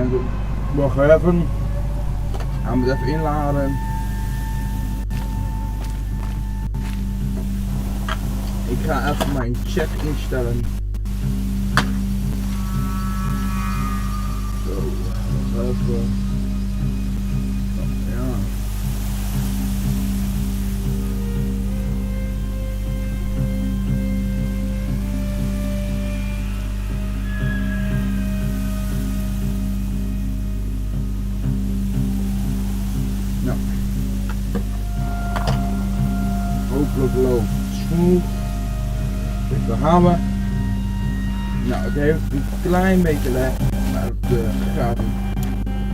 mensen. Wacht even. Gaan we het even inladen. Ik ga even mijn chat instellen. Zo, even. Ja. Nou. Hopelijk loopt het smooth. We gaan we. Nou, het heeft een klein beetje lag, maar het gaat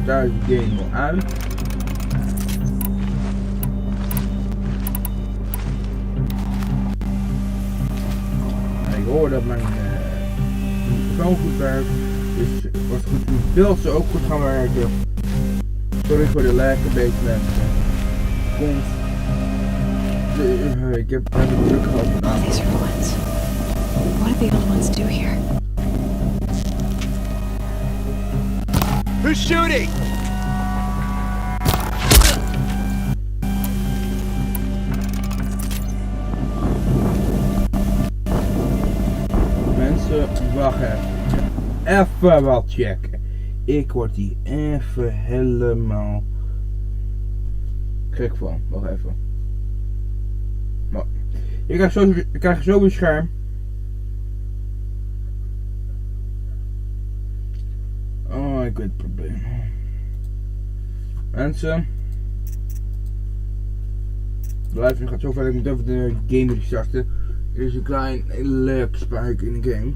daar de game wel uit. Ik hoor dat mijn microfoon goed werkt, dus als het goed moet, beeld ze ook goed gaan werken. Sorry voor de lag een beetje mensen. Komt. Ik heb het druk gehad vandaag. These are ones. What do the old ones do here? Who's shooting? Mensen, wacht even. Even wat checken. Ik word hier even helemaal gek van. Wacht even. Nou, ik krijg zo een scherm. Oh, ik weet het probleem. Mensen. De live gaat zo verder. Ik moet even de game restarten. Er is een klein lag spike in de game.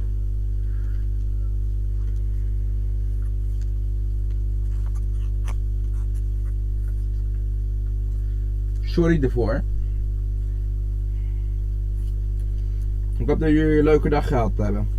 Sorry ervoor. Ik hoop dat jullie een leuke dag gehad hebben.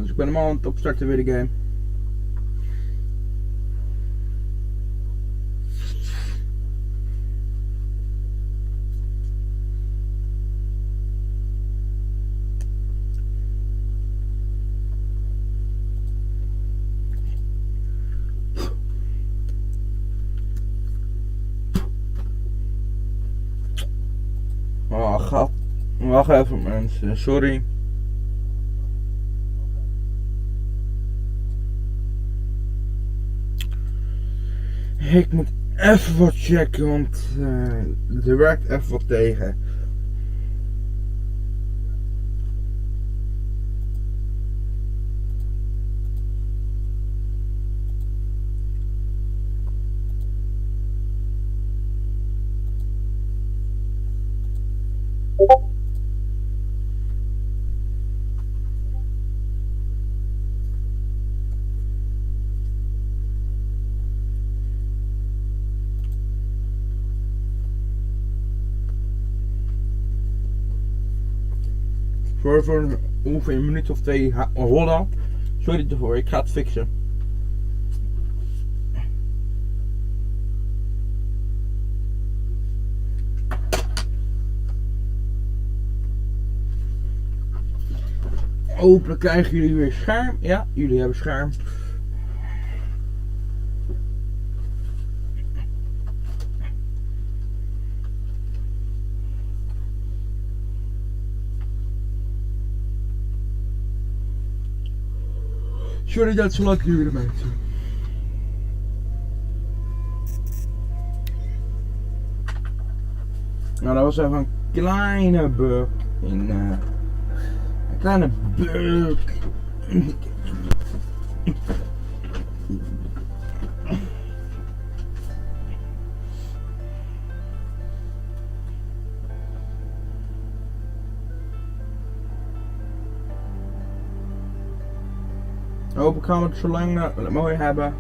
Dus ik ben hem al aan het opstarten weer de game. Oh, gat. Wacht even mensen, sorry. Ik moet even wat checken, want er werkt even wat tegen. Voor ongeveer een minuut of twee rollen. Sorry ervoor, ik ga het fixen. Hopelijk krijgen jullie weer scherm. Ja, jullie hebben scherm. Sorry dat het zo lang duurde mensen. Nou, dat was even een kleine bug. Een kleine bug. Hopelijk gaan we het zo lang mooi hebben.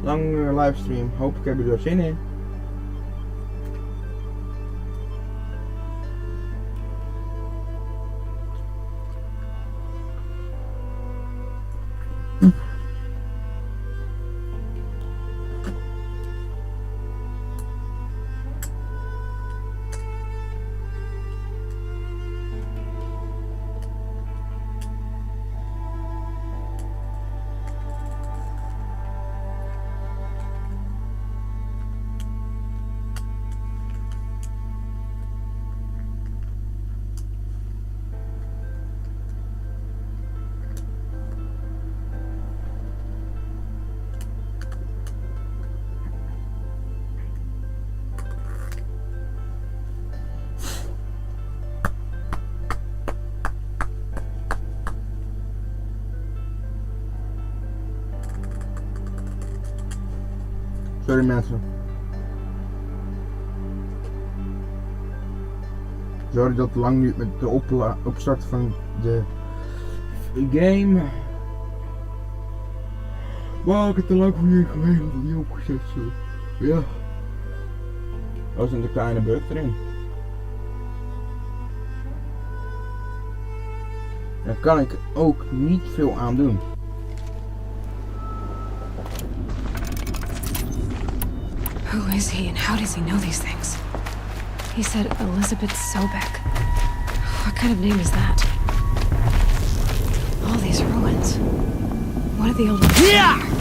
Lang livestream. Hopelijk hebben jullie er zin in. Sorry mensen. Sorry dat het lang duurt met de opstarten van de game. Maar ik heb te lang voor jullie geregeld dat die opgezet zo. Ja. Dat was een kleine bug erin. Daar kan ik ook niet veel aan doen. Who is he and how does he know these things? He said Elizabeth Sobek. What kind of name is that? All these ruins. What are the old ones? Yeah!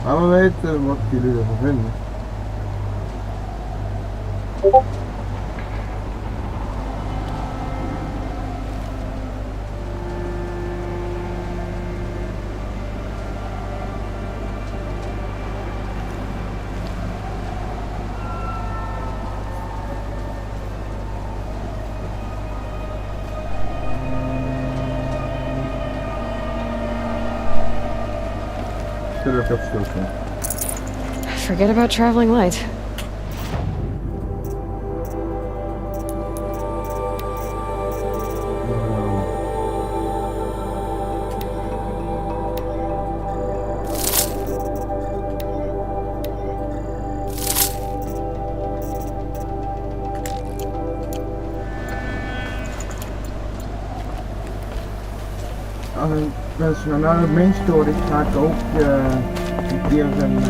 Laat me weten wat jullie ervan vinden. Zullen we even stilstaan? Forget about traveling light. Als mensen naar de main story ga ik ook een keer een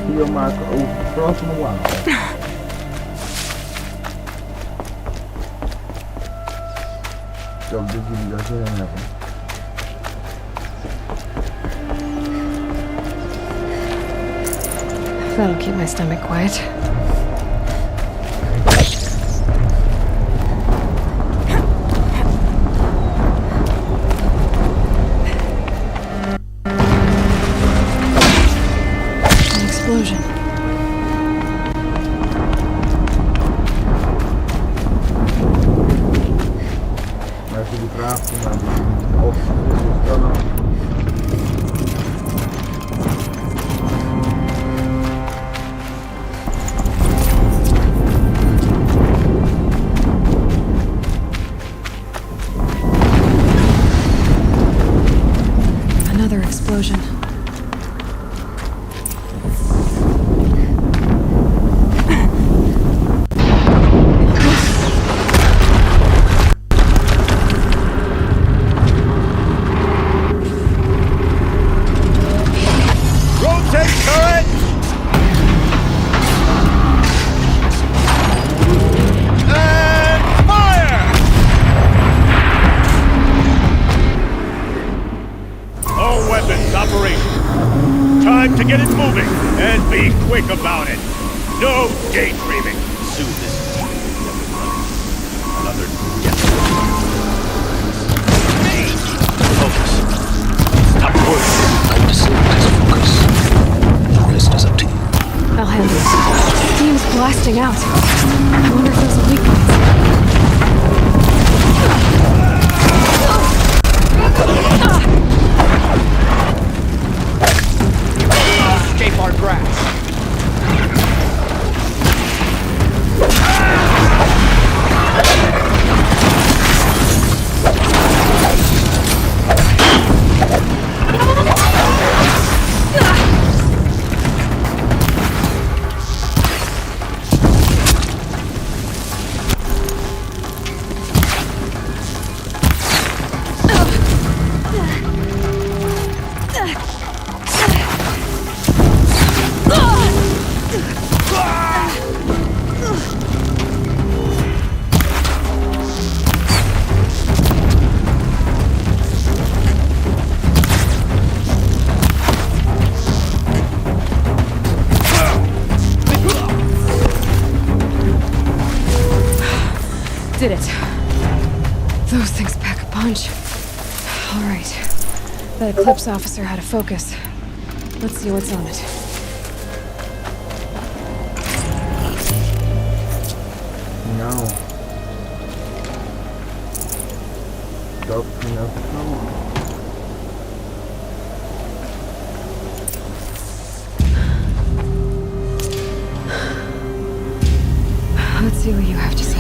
video maken over Frozen Wild. Zo, dat jullie daar zin in hebben. That'll keep my stomach quiet. Explosion. Maar als je die vraagt of stellen. Another explosion. Time to get it moving, and be quick about it. No daydreaming. Soon this is another Focus. Stop worrying. I'm just focus. The rest is up to you. I'll handle it. Steam's blasting out. I wonder if there's a leak. Escape our grasp. Did it. Those things pack a punch. All right. That Eclipse officer had a focus. Let's see what's on it. Nou. Dat ging even komen. Let's see what you have to say.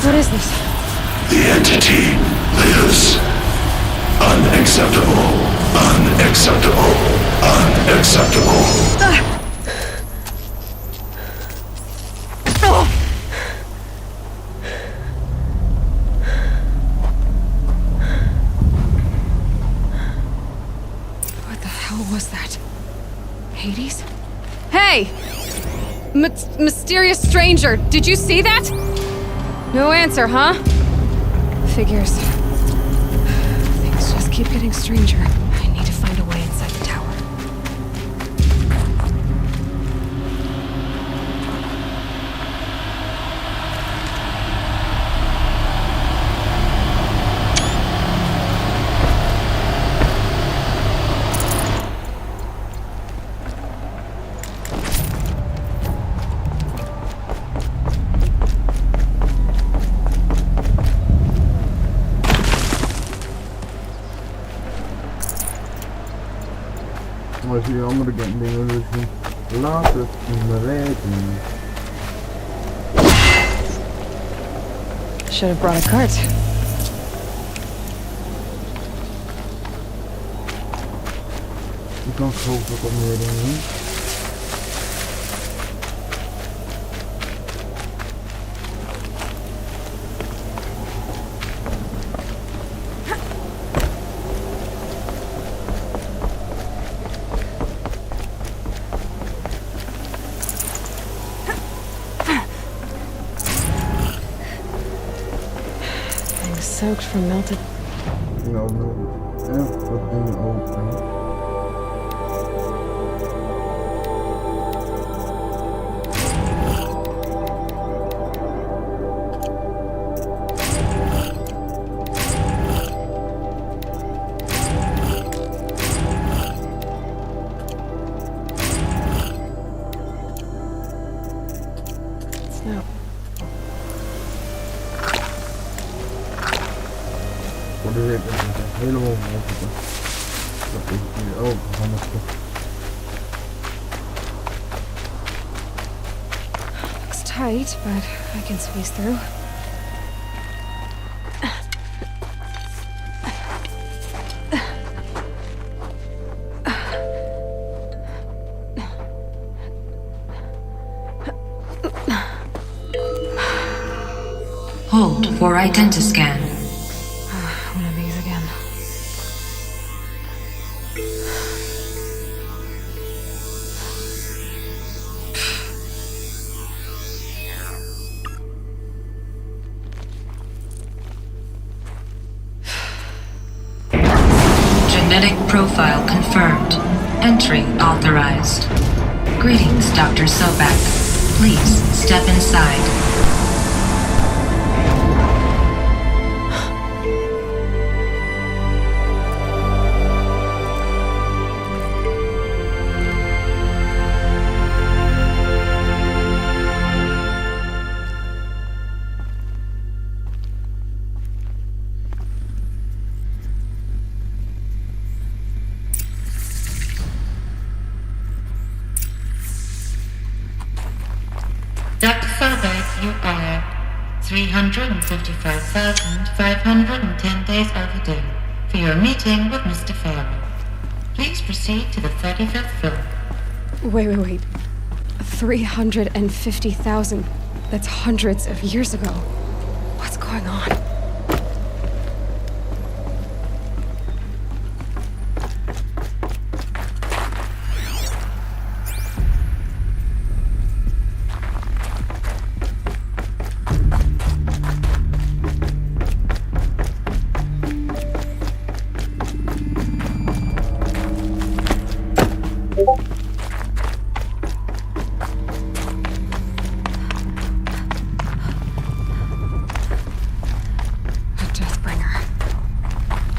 What is this? The entity lives. Unacceptable. Unacceptable. Unacceptable. What the hell was that? Hades? Hey! Mysterious stranger, did you see that? No answer, huh? Figures. Things just keep getting stranger. I need to find a way inside the tower. Maar als je andere dingen dus later in de rekening. Should have brought a cart. Je kan gewoon wat meer dingen. Soaked from melted. Nou, echt wat dingen open. Snow. Voor de week is het helemaal open. Dat is hier ook handig. Looks tight, but I can squeeze through. Hold for identiscan. One of these again. Genetic profile confirmed. Entry authorized. Greetings, Dr. Sobek. Please step inside. Dr. Sobek, you are 355,510 days overdue for your meeting with Mr. Farrell. Please proceed to the 35th floor. Wait. 350,000. That's hundreds of years ago. What's going on?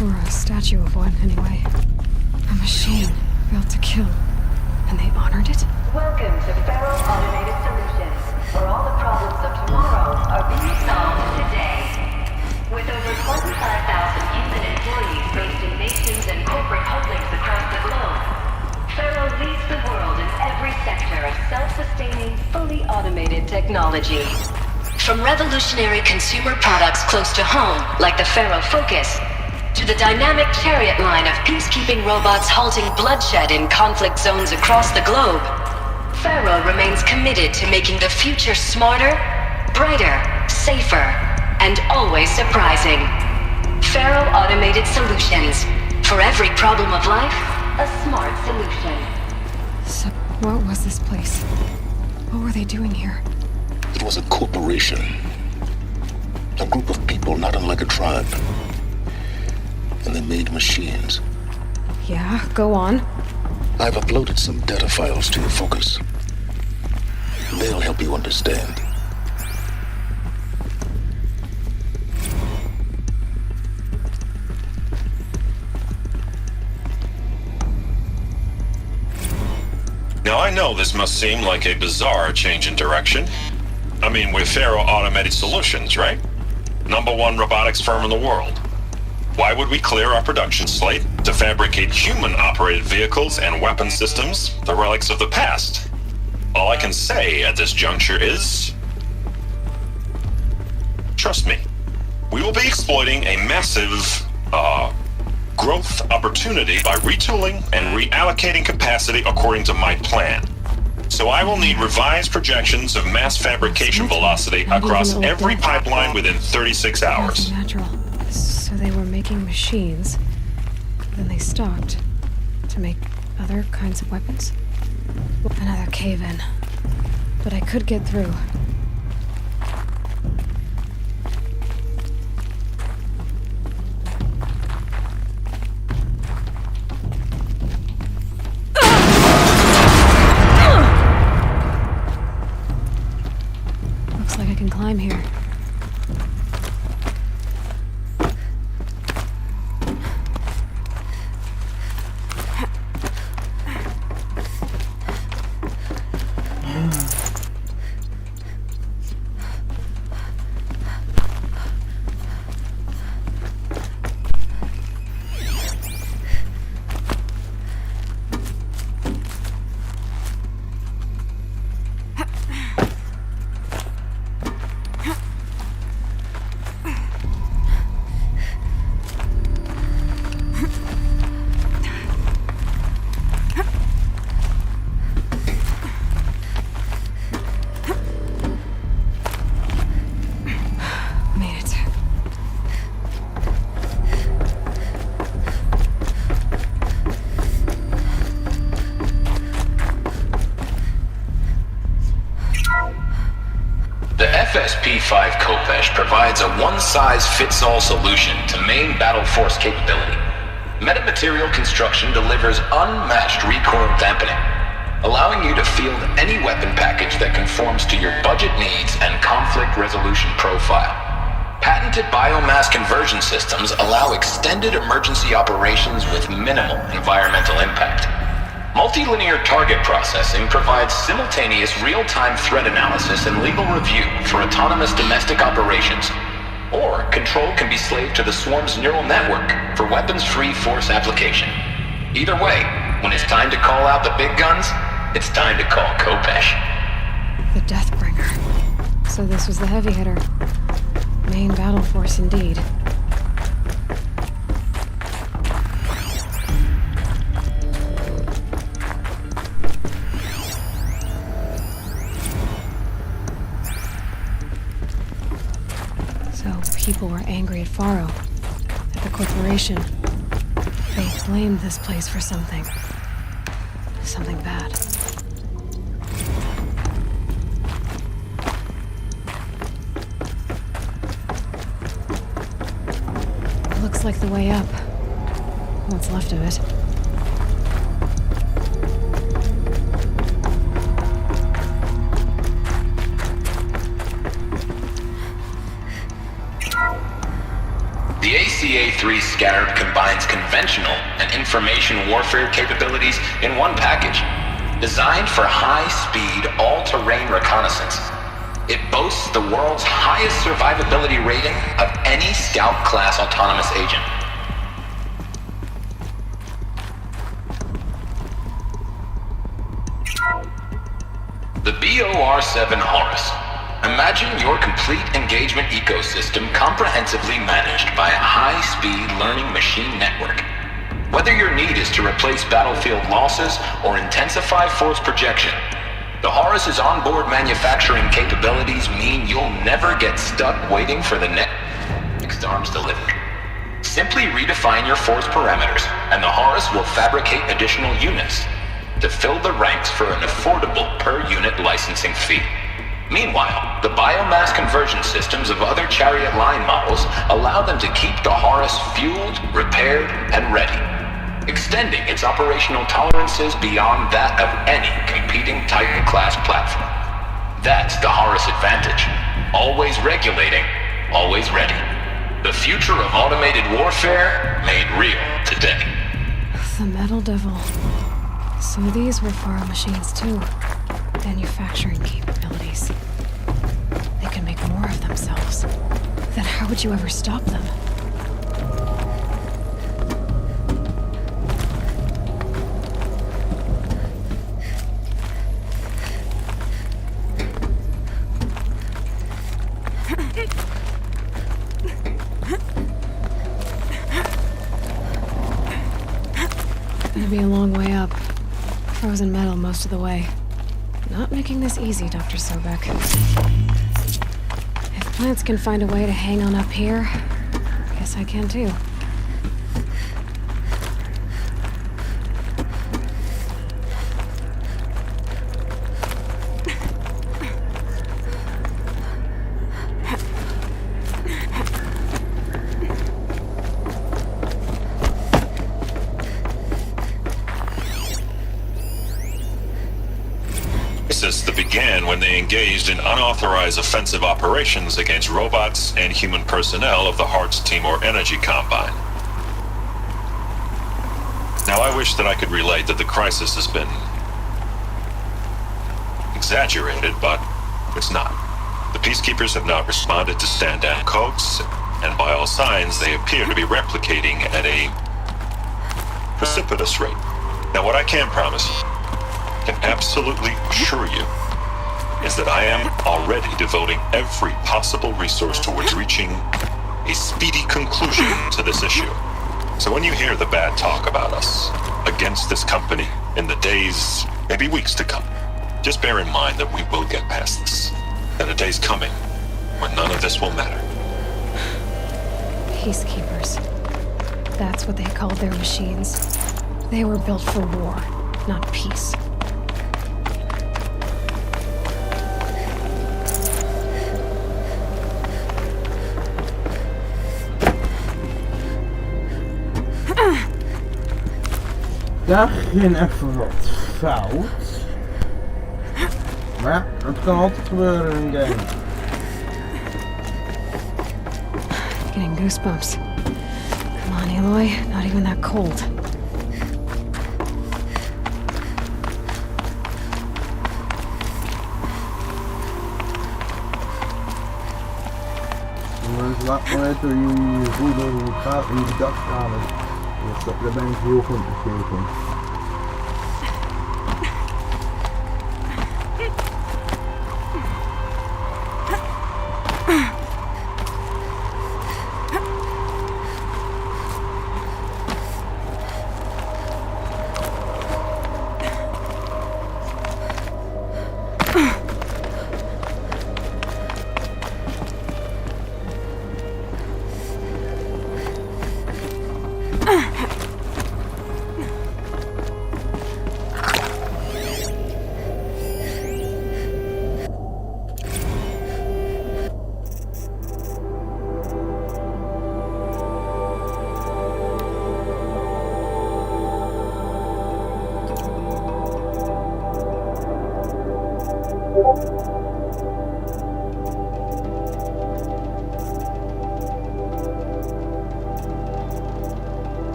Or a statue of one, anyway. A machine built to kill. And they honored it? Welcome to Faro Automated Solutions, where all the problems of tomorrow are being solved today. With over 25,000 human employees based in nations and corporate holdings across the globe, Faro leads the world in every sector of self-sustaining, fully automated technology. From revolutionary consumer products close to home, like the Faro Focus, to the dynamic chariot line of peacekeeping robots halting bloodshed in conflict zones across the globe, Faro remains committed to making the future smarter, brighter, safer, and always surprising. Faro Automated Solutions. For every problem of life, a smart solution. So, what was this place? What were they doing here? It was a corporation. group of people not unlike a tribe. And they made machines. Yeah, go on. I've uploaded some data files to your focus. They'll help you understand. Now I know this must seem like a bizarre change in direction. I mean, we're Faro Automated Solutions, right? #1 robotics firm in the world. Why would we clear our production slate to fabricate human-operated vehicles and weapon systems, the relics of the past? All I can say at this juncture is... trust me, we will be exploiting a massive, growth opportunity by retooling and reallocating capacity according to my plan. So I will need revised projections of mass fabrication velocity across every pipeline within 36 hours. Natural. So they were making machines, then they stopped to make other kinds of weapons. Another cave-in. But I could get through. Looks like I can climb here. FSP-5 Khopesh provides a one-size-fits-all solution to main battle force capability. Metamaterial construction delivers unmatched recoil dampening, allowing you to field any weapon package that conforms to your budget needs and conflict resolution profile. Patented biomass conversion systems allow extended emergency operations with minimal environmental impact. Multilinear target processing provides simultaneous real-time threat analysis and legal review for autonomous domestic operations. Or control can be slaved to the swarm's neural network for weapons-free force application. Either way, when it's time to call out the big guns, it's time to call Khopesh. The Deathbringer. So this was the heavy hitter. Main battle force indeed. People were angry at Faro, at the corporation. They blamed this place for something. Something bad. Looks like the way up. What's left of it. The ACA-3 Scarab combines conventional and information warfare capabilities in one package, designed for high-speed, all-terrain reconnaissance. It boasts the world's highest survivability rating of any Scout-class autonomous agent. The BOR-7 Horus. Imagine your complete engagement ecosystem comprehensively managed by a high-speed learning machine network. Whether your need is to replace battlefield losses or intensify force projection, the Horus's onboard manufacturing capabilities mean you'll never get stuck waiting for the next arms delivery. Simply redefine your force parameters, and the Horus will fabricate additional units to fill the ranks for an affordable per-unit licensing fee. Meanwhile, the biomass conversion systems of other Chariot line models allow them to keep the Horus fueled, repaired, and ready, extending its operational tolerances beyond that of any competing Titan-class platform. That's the Horus advantage. Always regulating, always ready. The future of automated warfare made real today. The Metal Devil. So these were Faro machines too. Manufacturing capabilities. They can make more of themselves. Then how would you ever stop them? Gonna be a long way up. Frozen metal most of the way. Not making this easy, Dr. Sobek. If plants can find a way to hang on up here, guess I can too. That began when they engaged in unauthorized offensive operations against robots and human personnel of the Hearts Timor Energy Combine. Now, I wish that I could relate that the crisis has been exaggerated, but it's not. The Peacekeepers have not responded to stand-down codes, and by all signs, they appear to be replicating at a precipitous rate. Now, what I can promise you, can absolutely assure you, is that I am already devoting every possible resource towards reaching a speedy conclusion to this issue. So when you hear the bad talk about us against this company in the days, maybe weeks to come, just bear in mind that we will get past this. That a day's coming when none of this will matter. Peacekeepers. That's what they called their machines. They were built for war, not peace. Daar ging even wat fout. Maar ja, het kan altijd gebeuren in een game. Getting goosebumps. Come on, Aloy. Not even that cold. Dus laat maar weten hoe je voelt hoe het gaat, hoe je dag gaat. Dus daar ben ik heel goed in.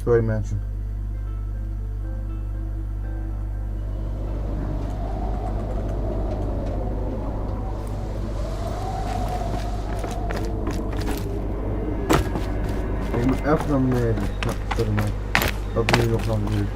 Sorry mensen. Ik moet even naar beneden. Nou, verder maar. Dat nu nog lang duurt.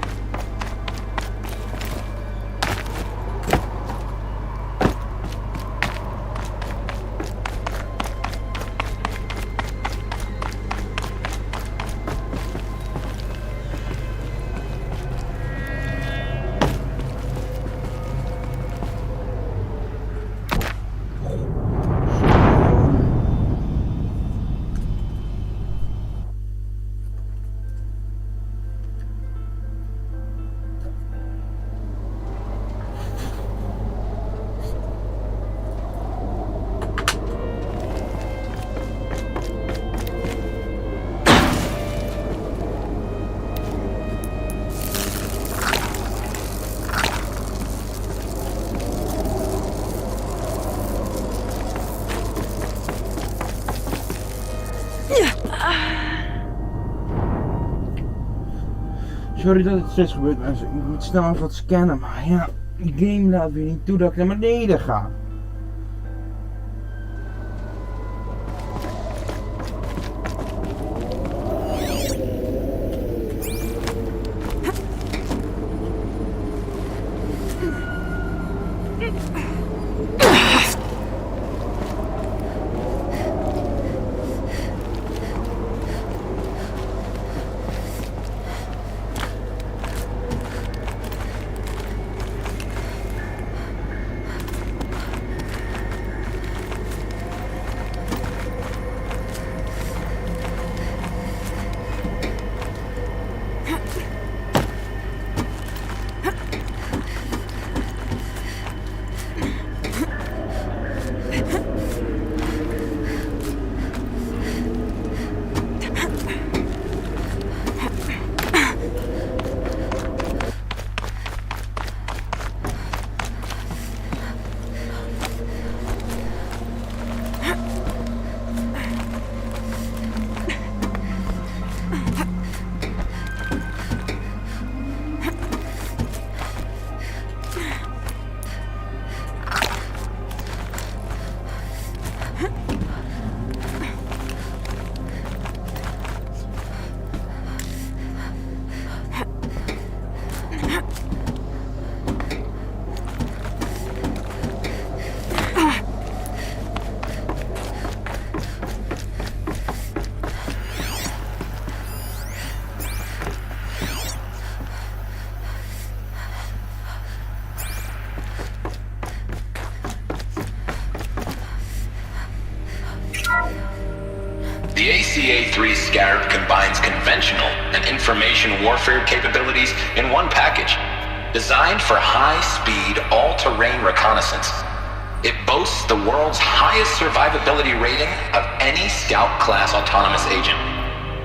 Sorry dat het steeds gebeurt, mensen. Ik moet snel even wat scannen, maar ja, de game laat weer niet toe dat ik naar beneden ga. The ACA-3 Scarab combines conventional and information warfare capabilities in one package, designed for high-speed, all-terrain reconnaissance. It boasts the world's highest survivability rating of any Scout-class autonomous agent.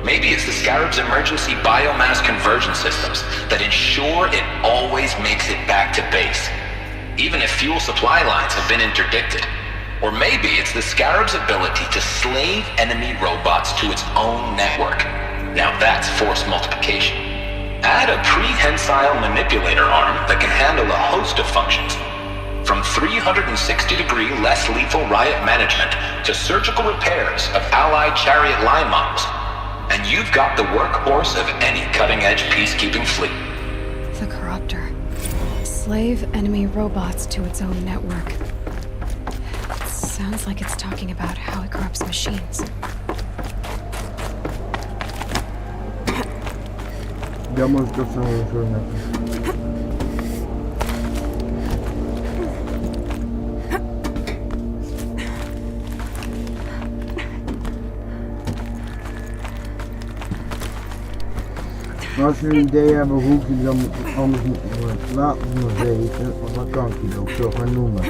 Maybe it's the Scarab's emergency biomass conversion systems that ensure it always makes it back to base, even if fuel supply lines have been interdicted. Or maybe it's the Scarab's ability to slave enemy robots to its own network. Now that's force multiplication. Add a prehensile manipulator arm that can handle a host of functions, from 360-degree less lethal riot management to surgical repairs of Allied chariot line models, and you've got the workhorse of any cutting-edge peacekeeping fleet. The Corruptor. Slave enemy robots to its own network. Sounds like it's talking about how it corrupts machines. Jammer dat zo net. Maar als jullie een idee hebben hoe ik jullie dan anders moet laten weten, want dan kan ik jullie ook zo gaan noemen.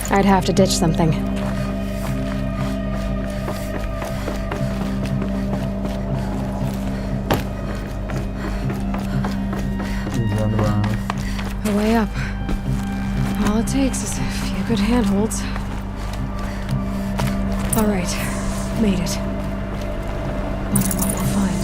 I'd have to ditch something. A way up. All it takes is a few good handholds. All right, made it. Wonder what we'll find.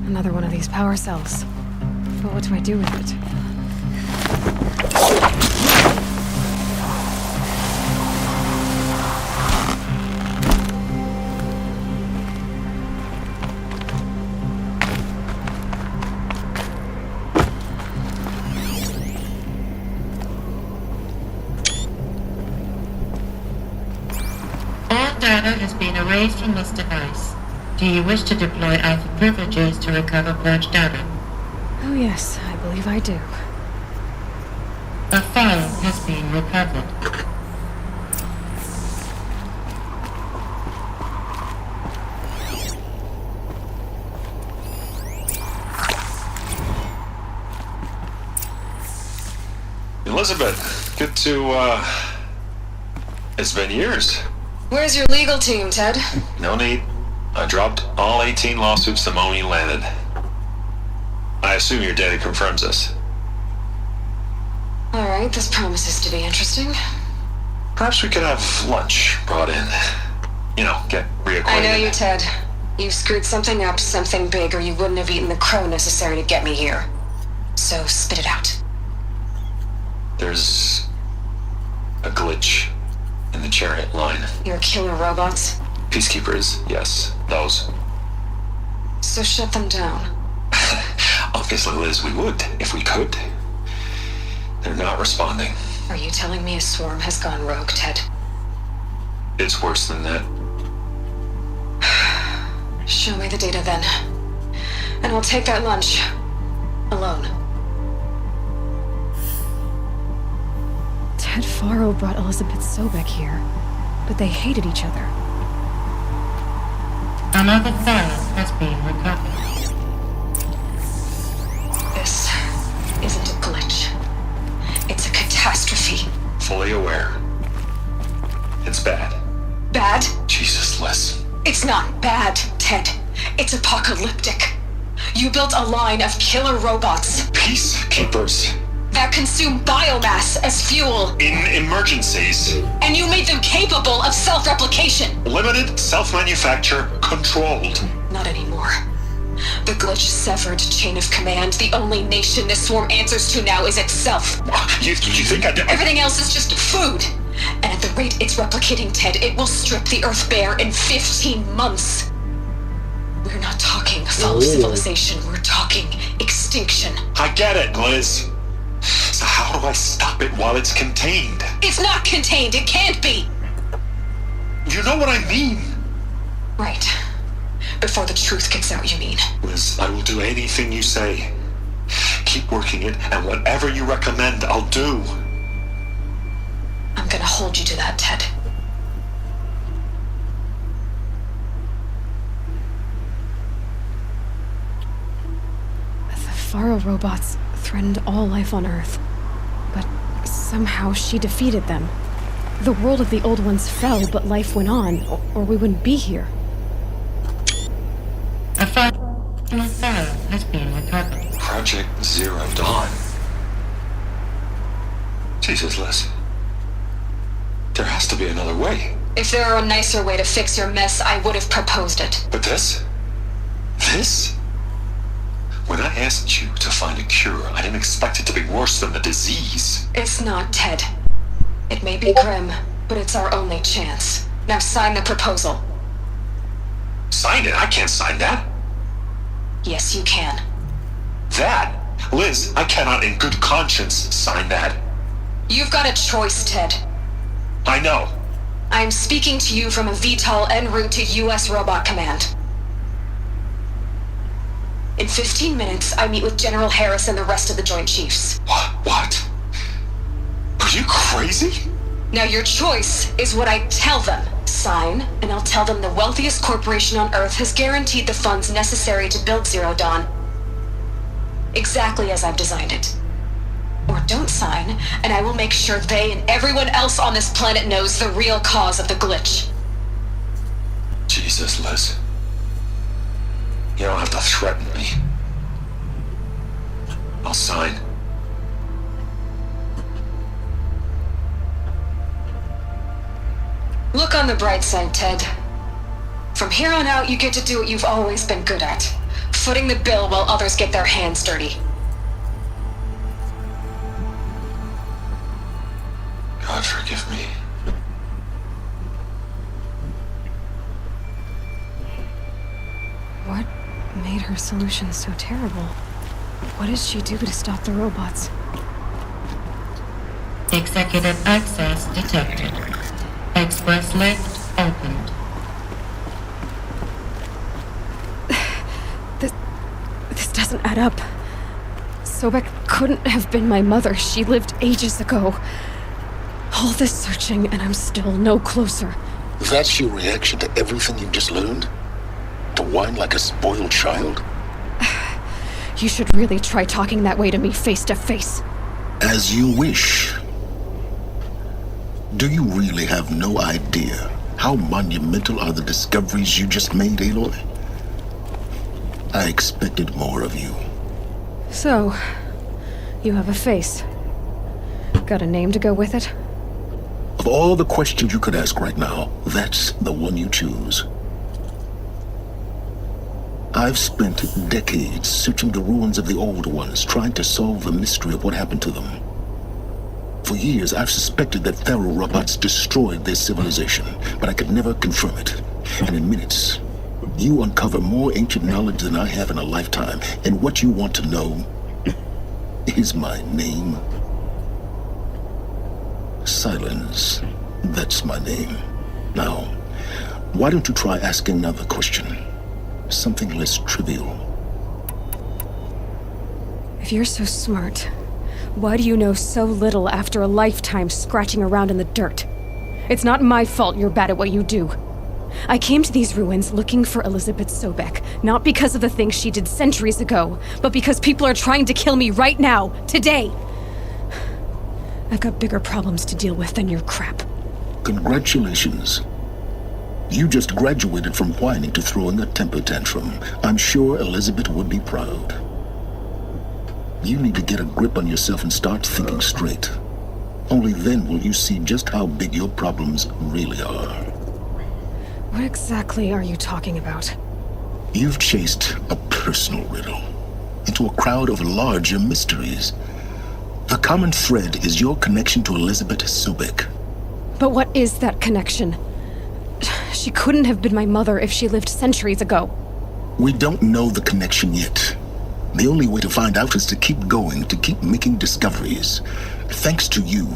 Another one of these power cells. But what do I do with it? All data has been erased from this device. Do you wish to deploy Alpha privileges to recover purged data? Oh yes, I believe I do. A file has been recovered. Elizabeth, good to, it's been years. Where's your legal team, Ted? No need. I dropped all 18 lawsuits the moment you landed. I assume your data confirms this. Alright, this promises to be interesting. Perhaps we could have lunch brought in. You know, get reacquainted. I know you, Ted. You screwed something up, something big, or you wouldn't have eaten the crow necessary to get me here. So spit it out. There's a glitch in the chariot line. Your killer robots? Peacekeepers, yes, those. So shut them down. Obviously, Liz, we would, if we could. They're not responding. Are you telling me a swarm has gone rogue, Ted? It's worse than that. Show me the data then. And I'll take that lunch. Alone. Ted Faro brought Elizabeth Sobek here, but they hated each other. Another file has been recovered. This isn't a glitch. It's a catastrophe. Fully aware. It's bad. Bad? Jesus, Liz. It's not bad, Ted. It's apocalyptic. You built a line of killer robots Peacekeepers. that consume biomass as fuel, In emergencies. and you made them capable of self-replication. Limited, self-manufacture, controlled. Not anymore. The glitch severed chain of command. The only nation this swarm answers to now is itself. You think I did? Everything else is just food. And at the rate it's replicating, Ted, it will strip the Earth bare in 15 months. We're not talking fall of civilization. We're talking extinction. I get it, Liz. So how do I stop it while it's contained? It's not contained. It can't be. You know what I mean. Right. Before the truth gets out, you mean? Liz, I will do anything you say. Keep working it, and whatever you recommend, I'll do. I'm gonna hold you to that, Ted. The Faro robots threatened all life on Earth. But somehow she defeated them. The world of the old ones fell, but life went on, or we wouldn't be here. Project Zero Dawn. Jesus, Liz. There has to be another way. If there were a nicer way to fix your mess, I would have proposed it. But this? This? When I asked you to find a cure, I didn't expect it to be worse than the disease. It's not, Ted. It may be grim, but it's our only chance. Now sign the proposal. Sign it? I can't sign that. Yes, you can. That? Liz, I cannot in good conscience sign that. You've got a choice, Ted. I know. I am speaking to you from a VTOL en route to U.S. Robot Command. In 15 minutes, I meet with General Harris and the rest of the Joint Chiefs. What? Are you crazy? Now your choice is what I tell them. Sign, and I'll tell them the wealthiest corporation on Earth has guaranteed the funds necessary to build Zero Dawn. Exactly as I've designed it. Or don't sign, and I will make sure they and everyone else on this planet knows the real cause of the glitch. Jesus, Liz. You don't have to threaten me. I'll sign. Look on the bright side, Ted. From here on out, you get to do what you've always been good at. Footing the bill while others get their hands dirty. God forgive me. What made her solution so terrible? What did she do to stop the robots? Executive access detected. Express lift opened. This doesn't add up. Sobek couldn't have been my mother. She lived ages ago. All this searching, and I'm still no closer. That's your reaction to everything you've just learned? To whine like a spoiled child? You should really try talking that way to me face to face. As you wish. Do you really have no idea how monumental are the discoveries you just made, Aloy? I expected more of you. So, you have a face. Got a name to go with it? Of all the questions you could ask right now, that's the one you choose. I've spent decades searching the ruins of the old ones, trying to solve the mystery of what happened to them. For years, I've suspected that Faro robots destroyed their civilization, but I could never confirm it. And in minutes, you uncover more ancient knowledge than I have in a lifetime, and what you want to know is my name. Silence. That's my name. Now, why don't you try asking another question? Something less trivial. If you're so smart, why do you know so little after a lifetime scratching around in the dirt? It's not my fault you're bad at what you do. I came to these ruins looking for Elizabeth Sobek, not because of the things she did centuries ago, but because people are trying to kill me right now, today. I've got bigger problems to deal with than your crap. Congratulations. You just graduated from whining to throwing a temper tantrum. I'm sure Elizabeth would be proud. You need to get a grip on yourself and start thinking straight. Only then will you see just how big your problems really are. What exactly are you talking about? You've chased a personal riddle into a crowd of larger mysteries. The common thread is your connection to Elizabeth Sobek. But what is that connection? She couldn't have been my mother if she lived centuries ago. We don't know the connection yet. The only way to find out is to keep going, to keep making discoveries. Thanks to you,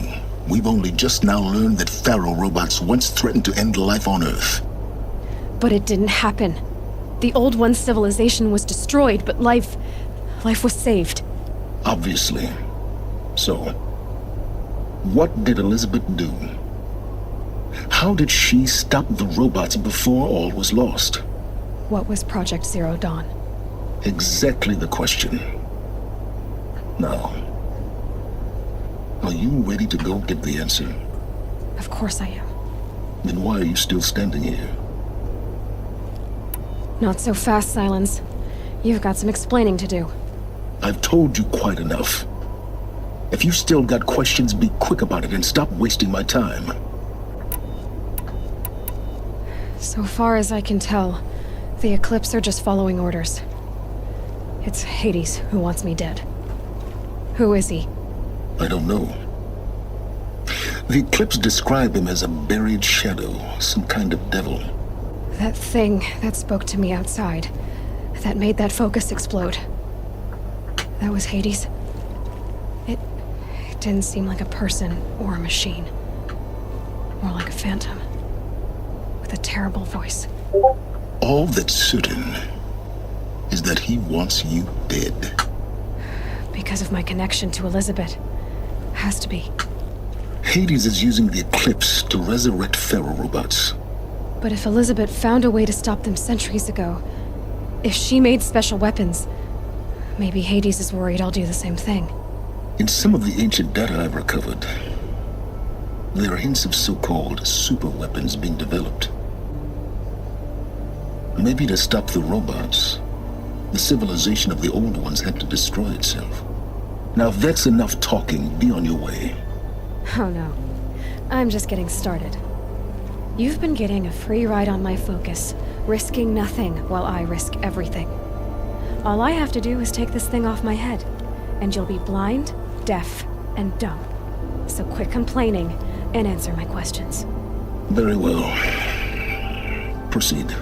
we've only just now learned that Faro robots once threatened to end life on Earth. But it didn't happen. The Old One's civilization was destroyed, but life was saved. Obviously. So, what did Elizabeth do? How did she stop the robots before all was lost? What was Project Zero Dawn? Exactly the question. Now, are you ready to go get the answer? Of course I am. Then why are you still standing here? Not so fast, Silence. You've got some explaining to do. I've told you quite enough. If you still got questions, be quick about it and stop wasting my time. So far as I can tell, the Eclipse are just following orders. It's Hades who wants me dead. Who is he? I don't know. The Eclipse describe him as a buried shadow, some kind of devil. That thing that spoke to me outside, that made that focus explode. That was Hades. It didn't seem like a person or a machine. More like a phantom. With a terrible voice. All that's certain is that he wants you dead. Because of my connection to Elizabeth. Has to be. Hades is using the Eclipse to resurrect ferrorobots. But if Elizabeth found a way to stop them centuries ago, if she made special weapons, maybe Hades is worried I'll do the same thing. In some of the ancient data I've recovered, there are hints of so-called super weapons being developed. Maybe to stop the robots, the civilization of the old ones had to destroy itself. Now if that's enough talking, be on your way. Oh no. I'm just getting started. You've been getting a free ride on my focus, risking nothing while I risk everything. All I have to do is take this thing off my head, and you'll be blind, deaf, and dumb. So quit complaining and answer my questions. Very well. Proceed.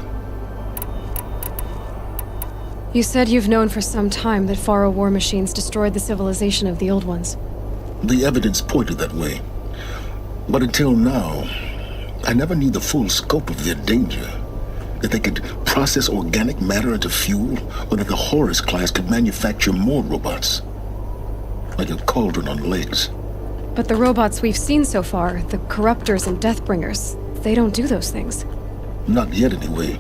You said you've known for some time that Faro war machines destroyed the civilization of the old ones. The evidence pointed that way. But until now, I never knew the full scope of their danger. That they could process organic matter into fuel, or that the Horus class could manufacture more robots. Like a cauldron on legs. But the robots we've seen so far, the Corruptors and Deathbringers, they don't do those things. Not yet, anyway.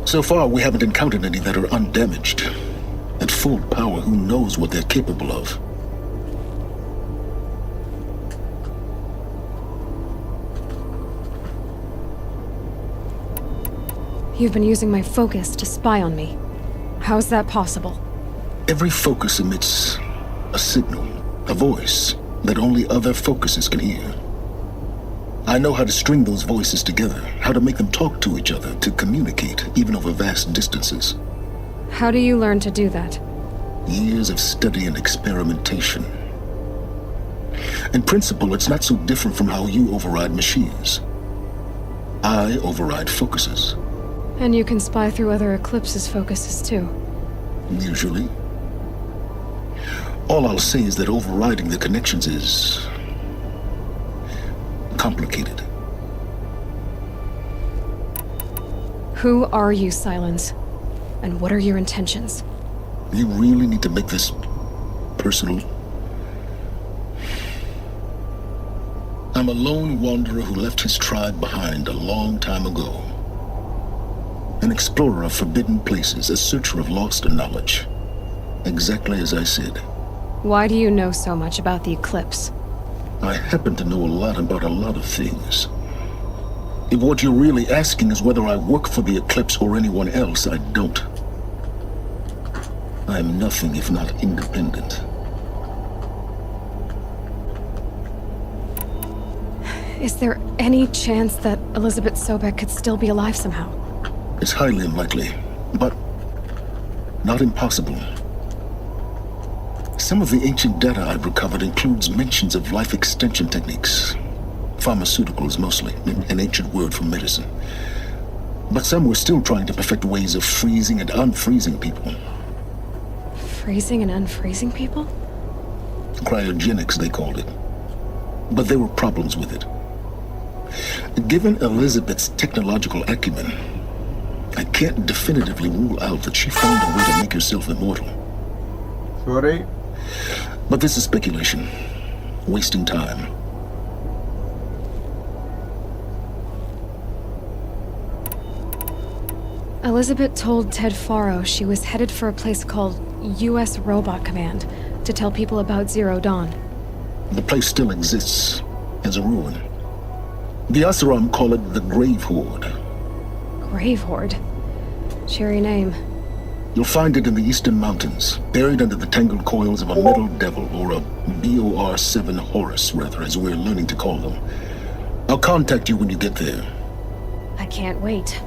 So far, we haven't encountered any that are undamaged. At full power, who knows what they're capable of? You've been using my focus to spy on me. How's that possible? Every focus emits a signal, a voice, that only other focuses can hear. I know how to string those voices together, how to make them talk to each other, to communicate, even over vast distances. How do you learn to do that? Years of study and experimentation. In principle, it's not so different from how you override machines. I override focuses. And you can spy through other Eclipse's focuses too. Usually. All I'll say is that overriding the connections is complicated. Who are you, Silence? And what are your intentions? You really need to make this personal? I'm a lone wanderer who left his tribe behind a long time ago. An explorer of forbidden places, a searcher of lost knowledge. Exactly as I said. Why do you know so much about the Eclipse? I happen to know a lot about a lot of things. If what you're really asking is whether I work for the Eclipse or anyone else, I don't. I'm nothing if not independent. Is there any chance that Elizabeth Sobek could still be alive somehow? It's highly unlikely, but not impossible. Some of the ancient data I've recovered includes mentions of life extension techniques. Pharmaceuticals mostly, an ancient word for medicine. But some were still trying to perfect ways of freezing and unfreezing people. Freezing and unfreezing people? Cryogenics, they called it. But there were problems with it. Given Elizabeth's technological acumen, I can't definitively rule out that she found a way to make herself immortal. Sorry? But this is speculation. Wasting time. Elizabeth told Ted Faro she was headed for a place called U.S. Robot Command to tell people about Zero Dawn. The place still exists as a ruin. The Asaram call it the Grave Horde. Grave Horde? Cheery name. You'll find it in the Eastern Mountains, buried under the tangled coils of a metal devil, or a BOR-7 Horus, rather, as we're learning to call them. I'll contact you when you get there. I can't wait.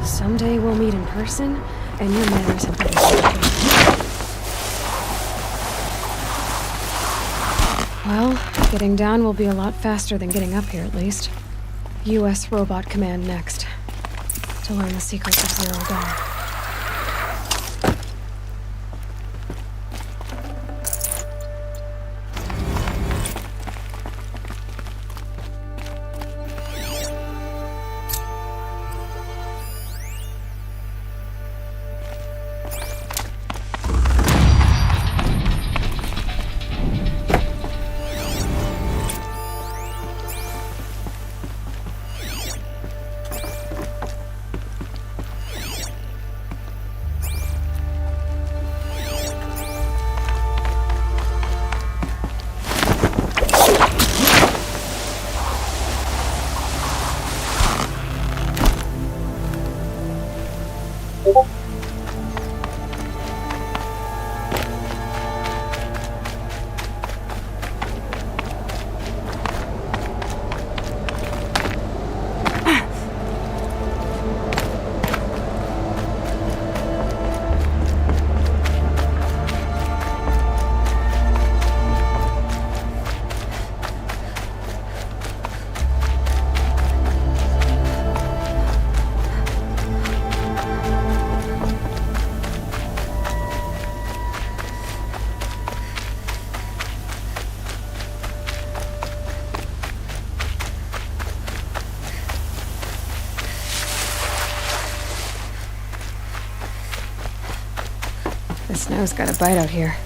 Someday we'll meet in person, and your manners have been Well, getting down will be a lot faster than getting up here, at least. U.S. Robot Command next. To learn the secrets of Zero Dawn. The snow's got a bite out here.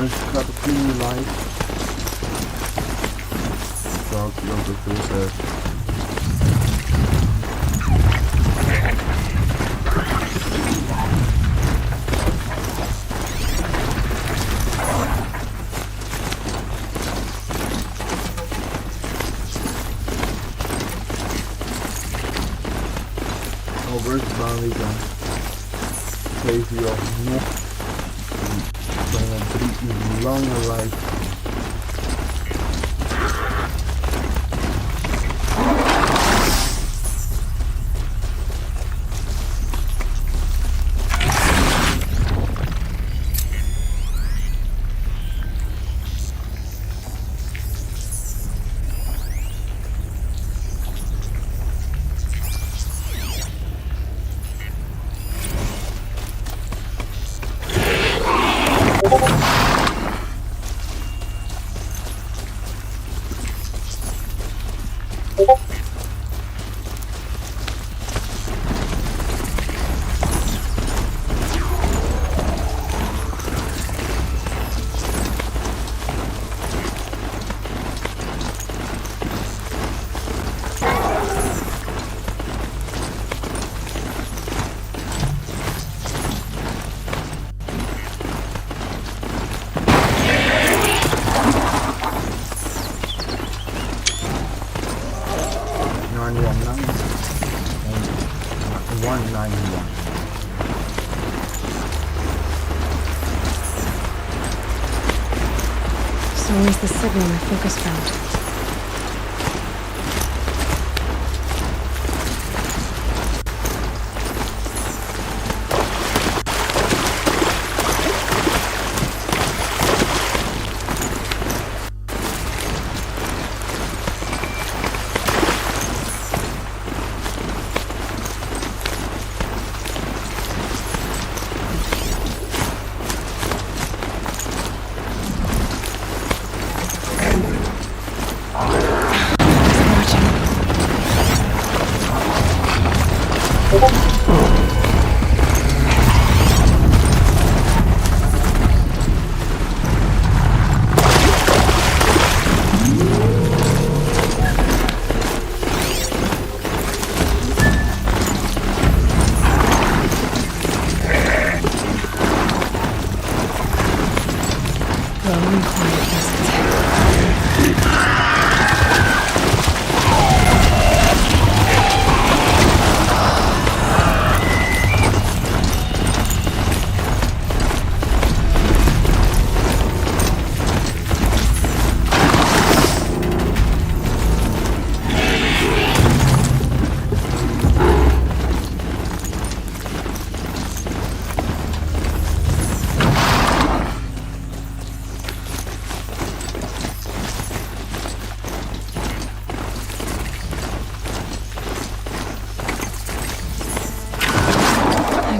First got a clean light. Dark local filter. Where's the boundary gun? Crazy of no. Even longer life. So where's the signal my focus found?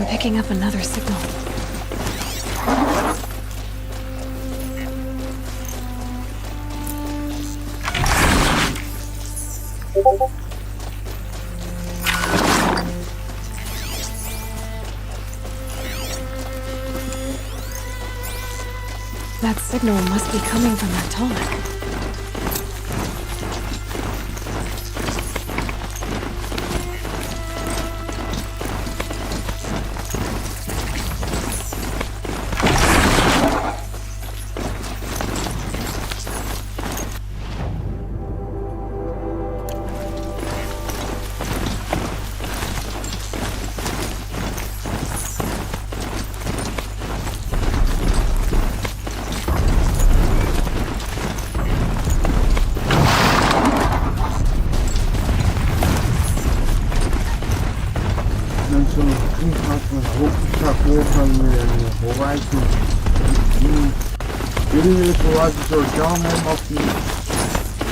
Picking up another signal. That signal must be coming from that tonic. Door John him off the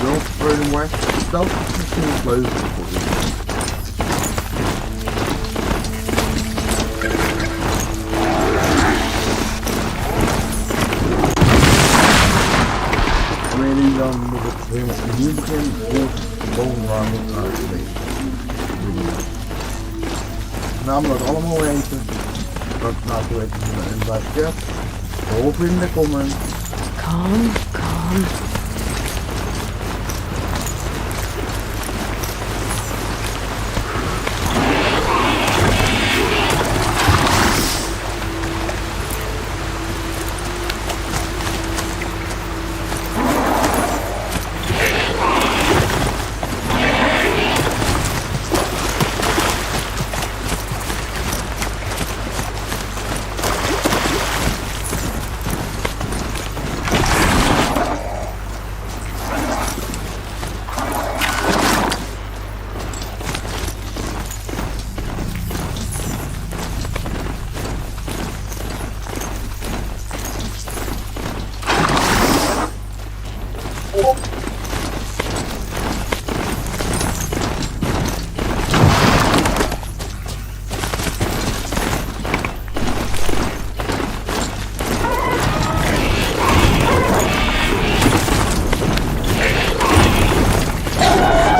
north further west. Stealth is too close for you. Really with het helemaal hier begin of boven waar we naar namelijk allemaal weten dat het nou te weten is en bij chat of in de comments. Calm, calm.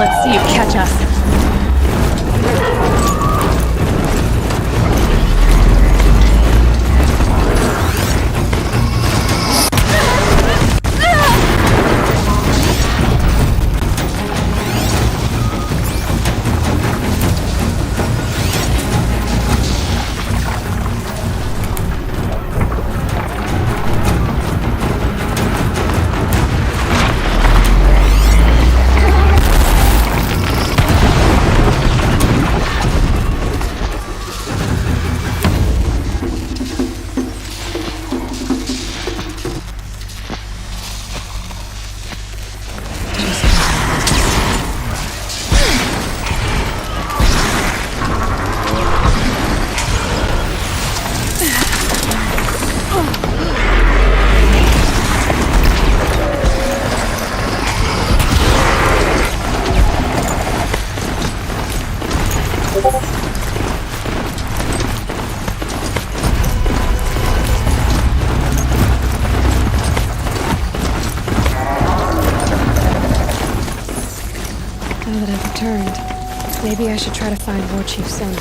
Let's see you catch us. Now that I've returned, maybe I should try to find War Chief Sona.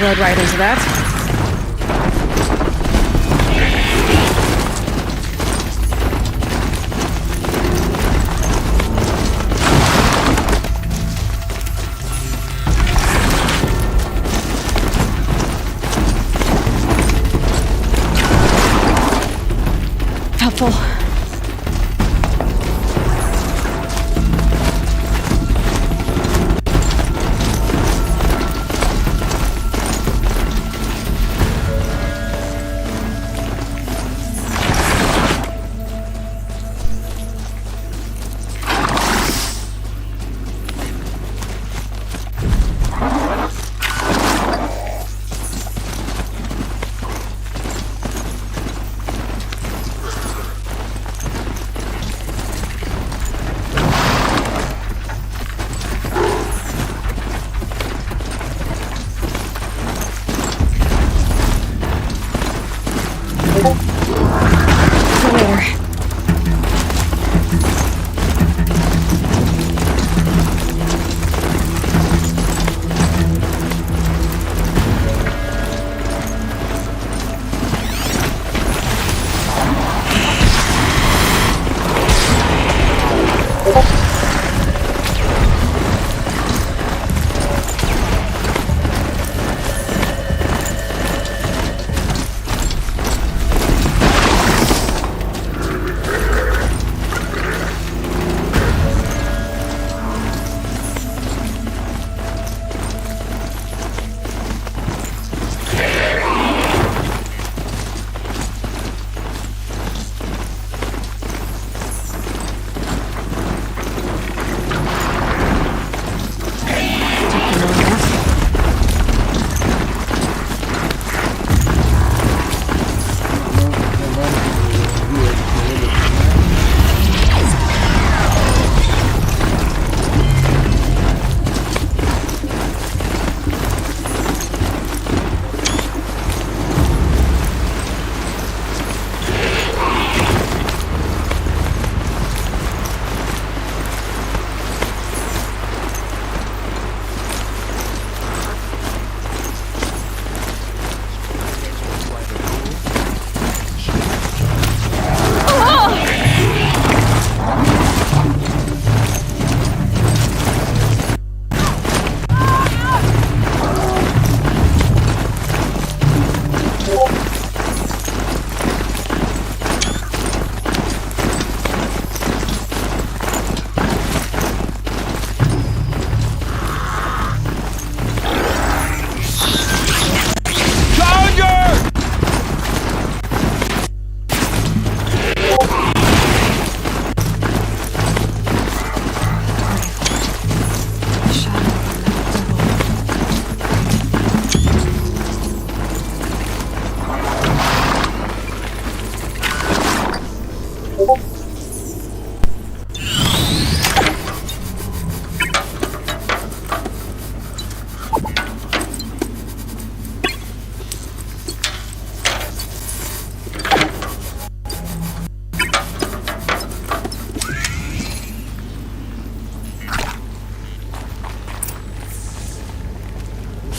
Rode right into that. careful.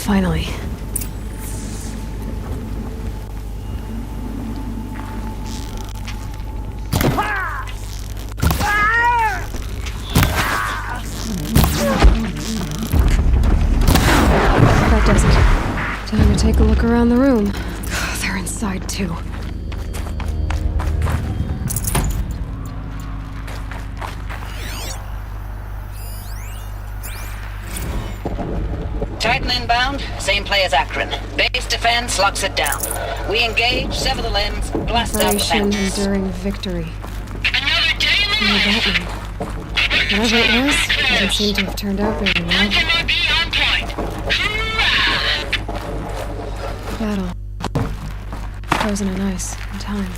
Finally. That does it. Time to take a look around the room. They're inside too. Titan inbound, same play as Akron. Base defense locks it down. We engage, sever the limbs, blast out the Operation fences. Enduring Victory. Another day in the What did that mean? Whatever it was, it doesn't seem to have turned out very well. Battle. Frozen in ice and time.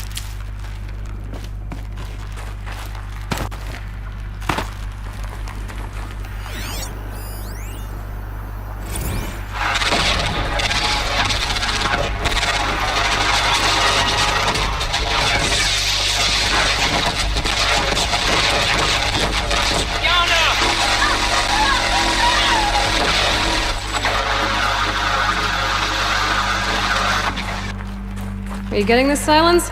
Are you getting this, Silence?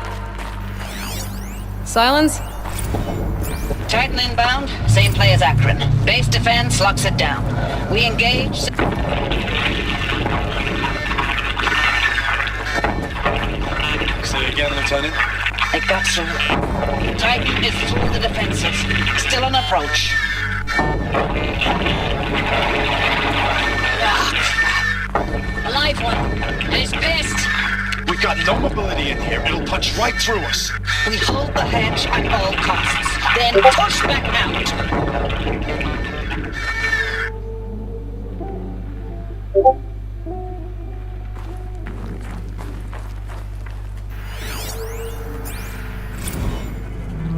Silence? Titan inbound, same play as Akron. Base defense locks it down. We engage. Say again, Lieutenant. They got through. Titan is through the defenses. Still on approach. A live one. And he's pissed. We've got no mobility in here. It'll punch right through us. We hold the hedge at all costs. Then push back out.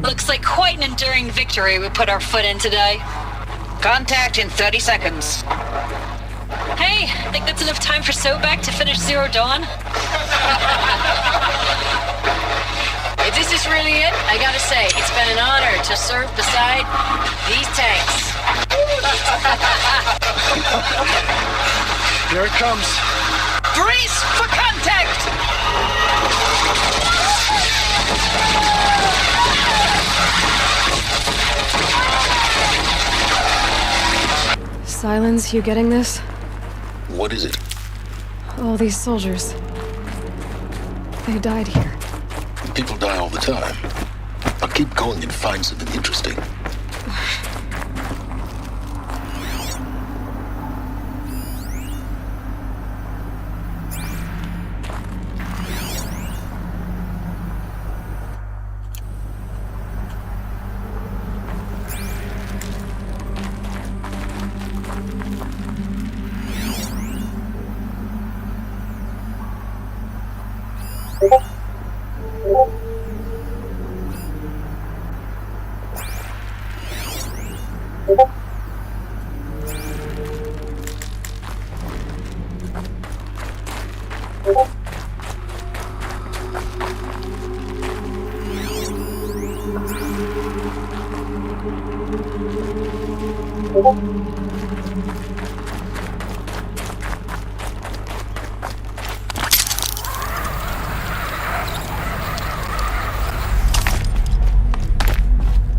Looks like quite an enduring victory we put our foot in today. Contact in 30 seconds. Hey, I think that's enough time for Sobek to finish Zero Dawn. If this is really it, I gotta say, it's been an honor to serve beside these tanks. Here it comes. Brace for contact! Silence, you getting this? What is it? All these soldiers. They died here. People die all the time. Now keep going and find something interesting.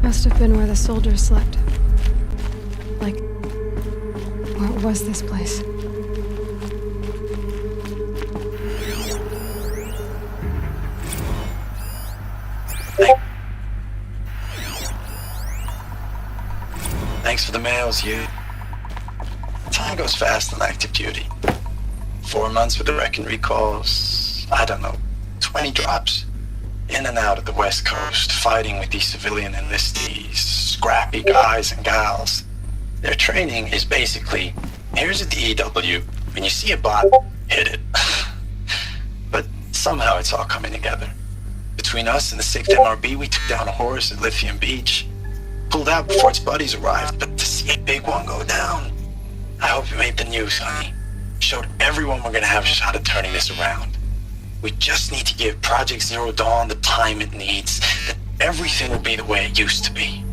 Must have been where the soldiers slept. Like, what was this place? Thanks for the mails, you. Time goes fast on active duty. 4 months with the Reckon recalls, I don't know, 20 drops. In and out of the West Coast, fighting with these civilian enlistees, scrappy guys and gals. Their training is basically, here's a DEW, when you see a bot, hit it. But somehow it's all coming together. Between us and the 6th MRB, we took down a horse at Lithium Beach. Pulled out before its buddies arrived, but to see a big one go down, I hope it made the news, honey. Showed everyone we're gonna have a shot at turning this around. We just need to give Project Zero Dawn the time it needs, that everything will be the way it used to be.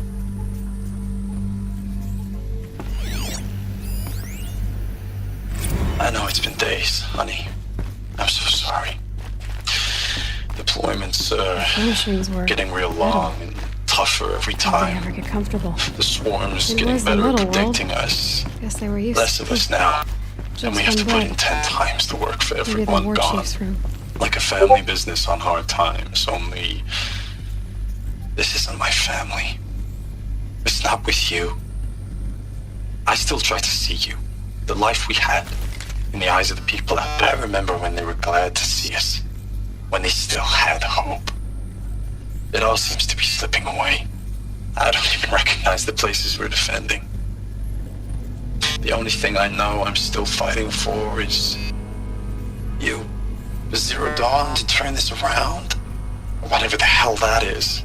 I know it's been days, honey. I'm so sorry. Deployments are getting real long and tougher every time. Did they ever get comfortable? The swarm's It getting was the better at middle predicting world. us. Guess they were used Less to of us now. And we have to put one in 10 times the work for Maybe the everyone war gone. chief's room. Like a family business on hard times, only this isn't my family. It's not with you. I still try to see you, the life we had, in the eyes of the people out there. I remember when they were glad to see us, when they still had hope. It all seems to be slipping away. I don't even recognize the places we're defending. The only thing I know I'm still fighting for is you. Zero Dawn to turn this around, or whatever the hell that is.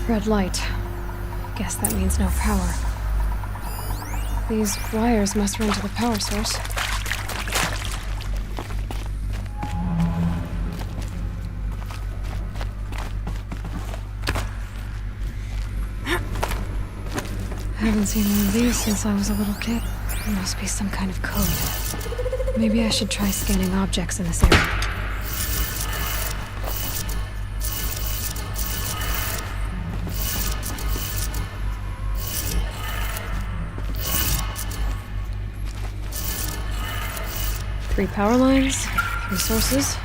Red light. Guess that means no power. These wires must run to the power source. haven't seen one of these since I was a little kid. There must be some kind of code. Maybe I should try scanning objects in this area. Three power lines, 3 sources.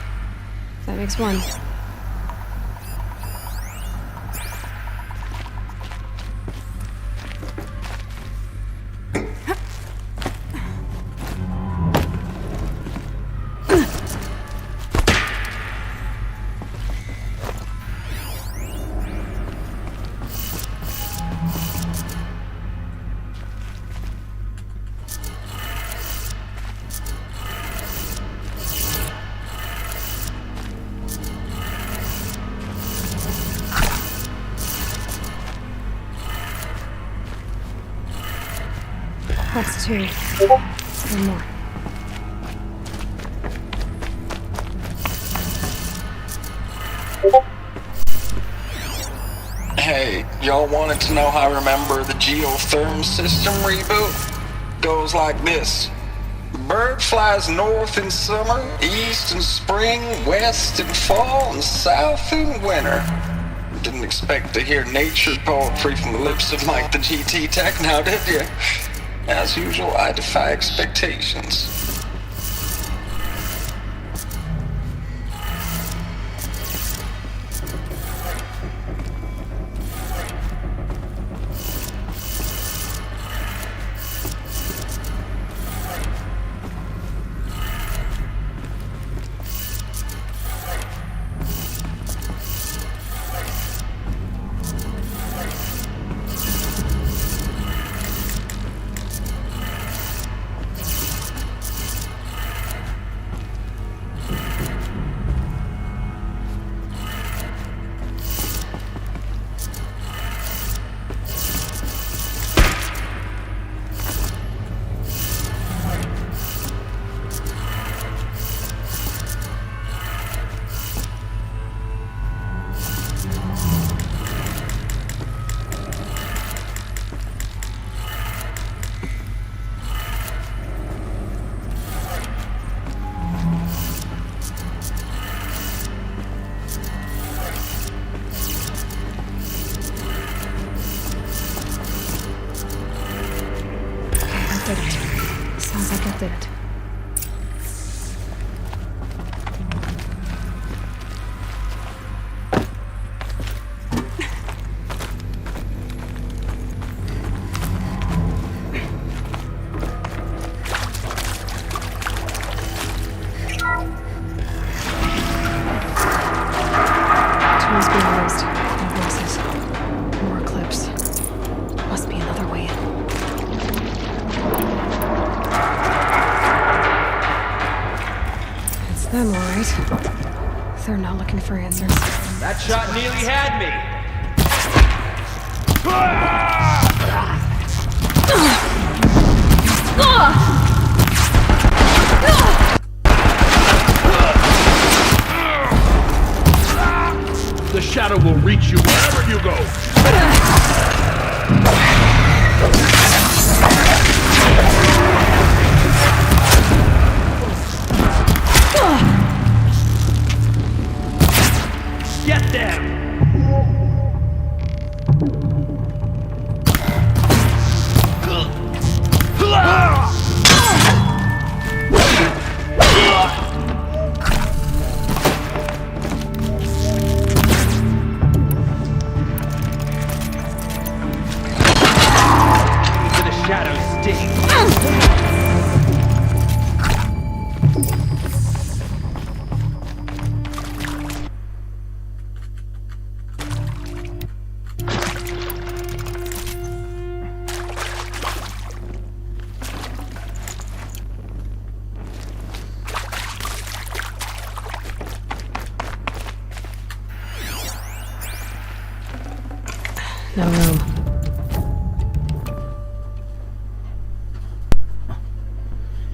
That makes 1. That's 2. 1 more. Hey, y'all wanted to know how I remember the geotherm system reboot? Goes like this. Bird flies north in summer, east in spring, west in fall, and south in winter. Didn't expect to hear nature poetry from the lips of Mike the GT Tech now, did you? As usual, I defy expectations. Sounds like I did it. Tools being used. More voices. More clips. Must be another way in. It's them, all right. They're not looking for answers. That shot nearly had me. The shadow will reach you wherever you go. Get them! To the shadow sting. No room.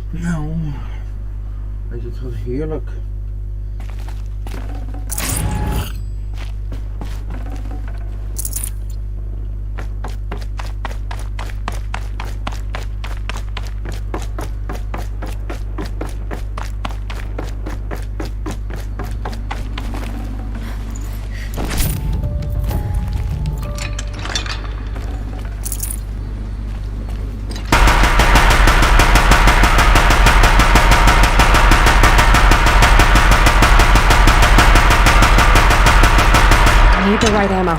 Nou, is het wel heerlijk. the right ammo.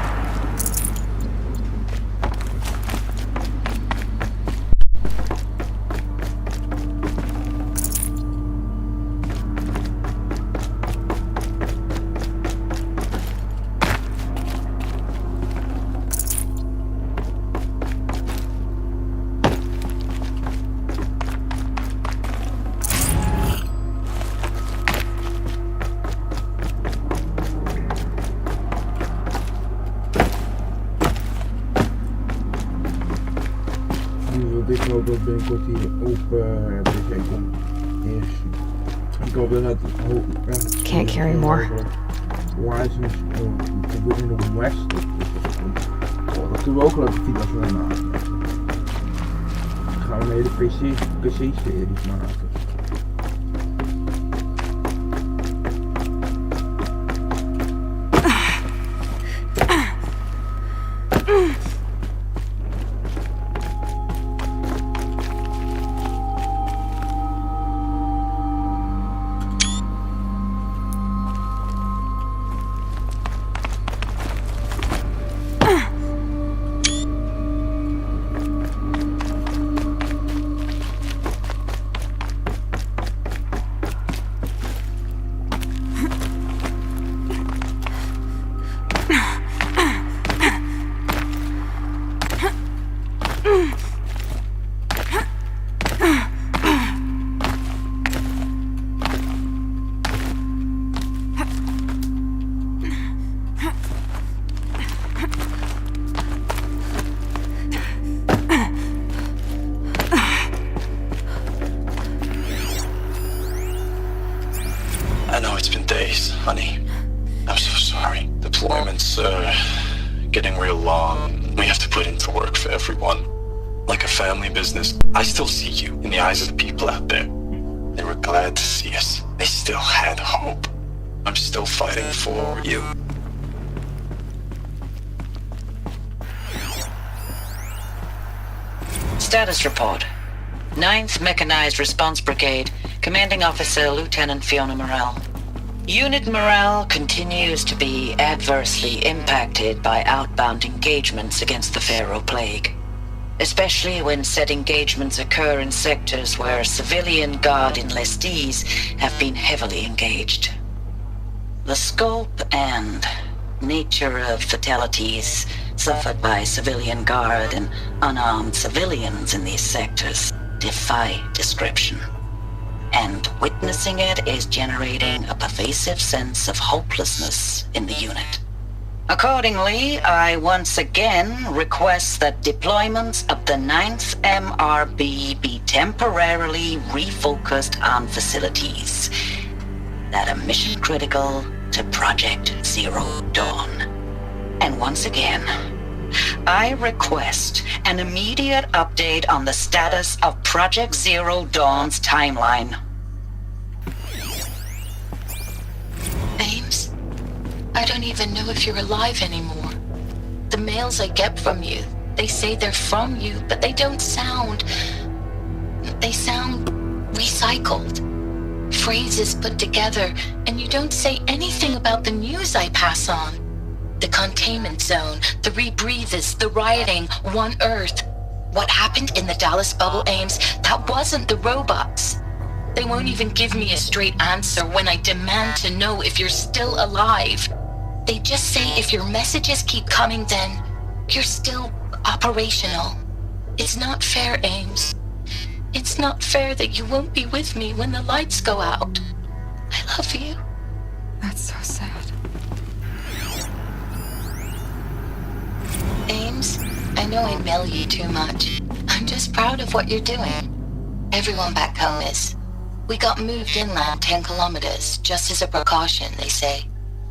Ik hoop dat binnenkort hier open hebben gekeken. Eerst. Ik hoop dat het Can't carry more. Horizon Forbidden West. Oh, dat kunnen we ook leuke video's mee maken. Dan gaan we een hele PC-series maken. I know it's been days, honey. I'm so sorry. Deployments are getting real long. We have to put into work for everyone. Like a family business. I still see you in the eyes of the people out there. They were glad to see us. They still had hope. I'm still fighting for you. Status report. 9th Mechanized Response Brigade, Commanding Officer Lieutenant Fiona Morell. Unit morale continues to be adversely impacted by outbound engagements against the Pharaoh Plague, especially when said engagements occur in sectors where civilian guard enlistees have been heavily engaged. The scope and nature of fatalities suffered by civilian guard and unarmed civilians in these sectors defy description. And witnessing it is generating a pervasive sense of hopelessness in the unit. Accordingly, I once again request that deployments of the 9th MRB be temporarily refocused on facilities that are mission critical to Project Zero Dawn. And once again, I request an immediate update on the status of Project Zero Dawn's timeline. Ames, I don't even know if you're alive anymore. The mails I get from you, they say they're from you, but they don't sound... They sound recycled. Phrases put together, and you don't say anything about the news I pass on. The containment zone, the rebreathers, the rioting, One Earth. What happened in the Dallas bubble, Ames, that wasn't the robots. They won't even give me a straight answer when I demand to know if you're still alive. They just say if your messages keep coming, then you're still operational. It's not fair, Ames. It's not fair that you won't be with me when the lights go out. I love you. That's so sad. Ames, I know I mail you too much. I'm just proud of what you're doing. Everyone back home is. We got moved inland 10 kilometers, just as a precaution, they say.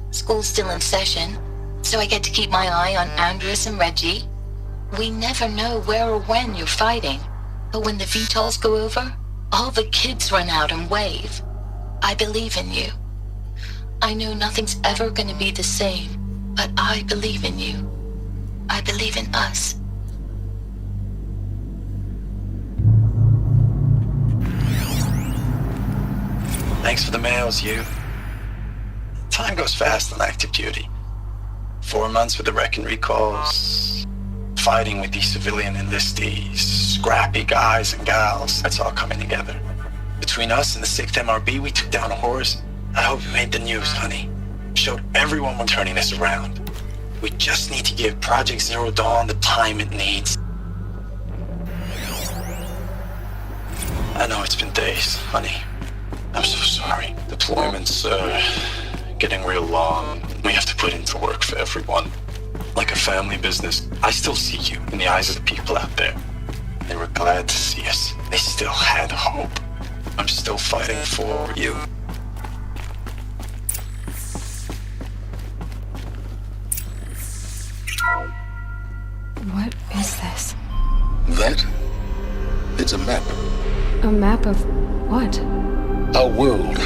School's still in session, so I get to keep my eye on Andres and Reggie. We never know where or when you're fighting, but when the VTOLs go over, all the kids run out and wave. I believe in you. I know nothing's ever gonna be the same, but I believe in you. I believe in us. Thanks for the mails, you. Time goes fast on active duty. 4 months with the wreck and recalls, fighting with these civilian enlistees, scrappy guys and gals. That's all coming together. Between us and the 6th MRB, we took down a horse. I hope you made the news, honey. Showed everyone we're turning this around. We just need to give Project Zero Dawn the time it needs. I know it's been days, honey. I'm so sorry. Deployments getting real long. We have to put into work for everyone. Like a family business. I still see you in the eyes of the people out there. They were glad to see us. They still had hope. I'm still fighting for you. What is this? That? It's a map. A map of what? Our world.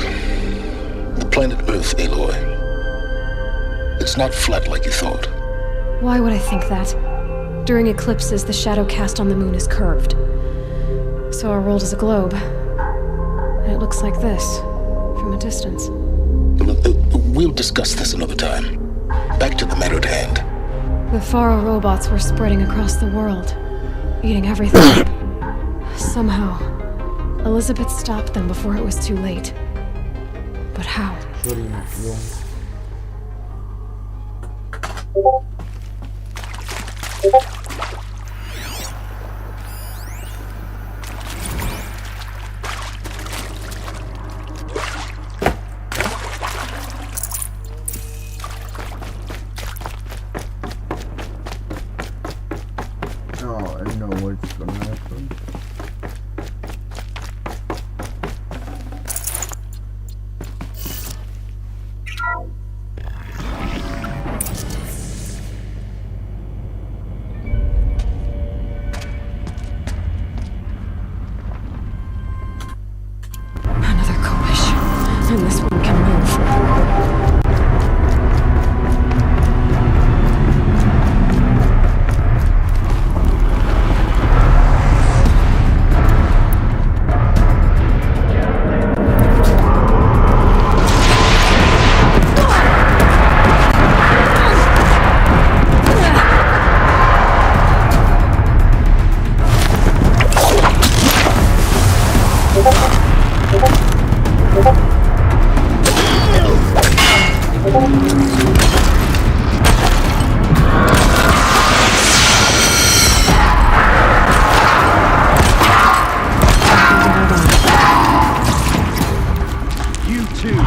The planet Earth, Aloy. It's not flat like you thought. Why would I think that? During eclipses, the shadow cast on the moon is curved. So our world is a globe. And it looks like this, from a distance. We'll discuss this another time. Back to the matter at hand. The Faro robots were spreading across the world, eating everything. Somehow, Elizabeth stopped them before it was too late. But how? Oh, I know what's gonna happen. Another Koish. And this one can move. You too.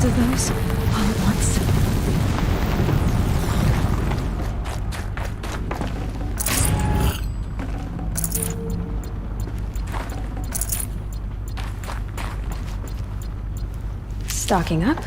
of those all at once. Stocking up.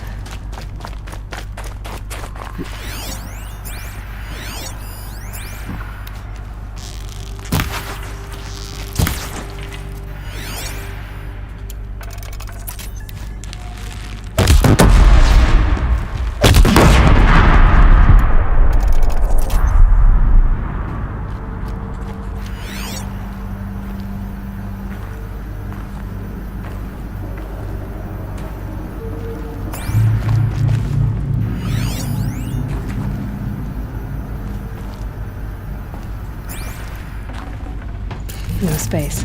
No space.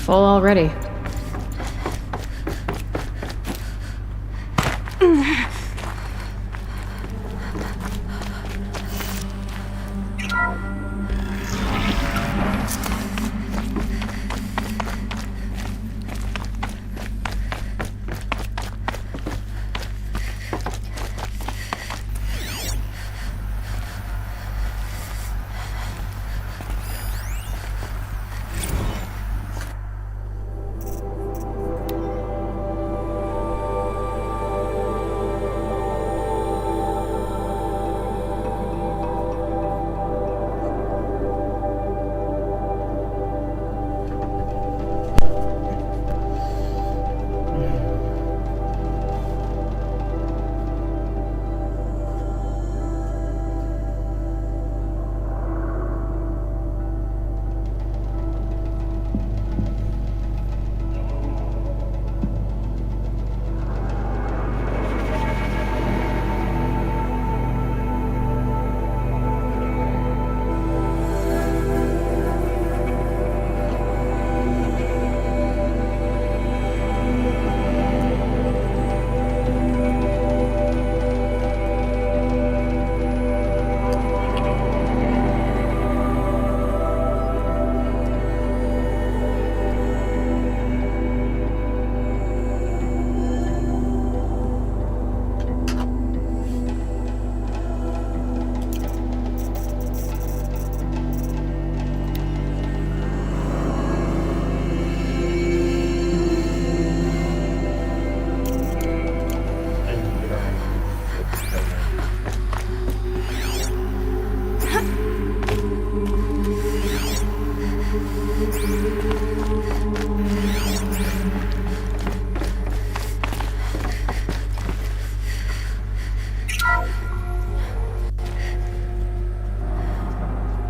Full already.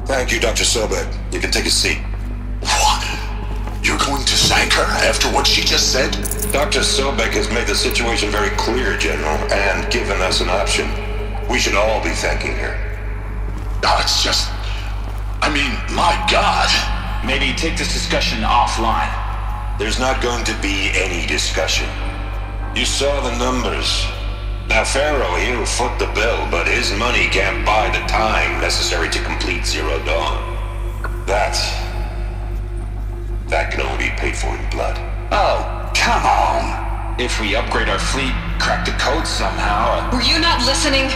Thank you, Dr. Sobek. You can take a seat. What? You're going to thank her after what she just said? Dr. Sobek has made the situation very clear, General, and given us an option. We should all be thanking her. Oh, it's just... I mean, my God. Maybe take this discussion offline. There's not going to be any discussion. You saw the numbers. Now, Pharaoh, he'll foot the bill, but his money can't buy the time necessary to complete Zero Dawn. That can only be paid for in blood. Oh, come on. If we upgrade our fleet, crack the code somehow... Were you not listening?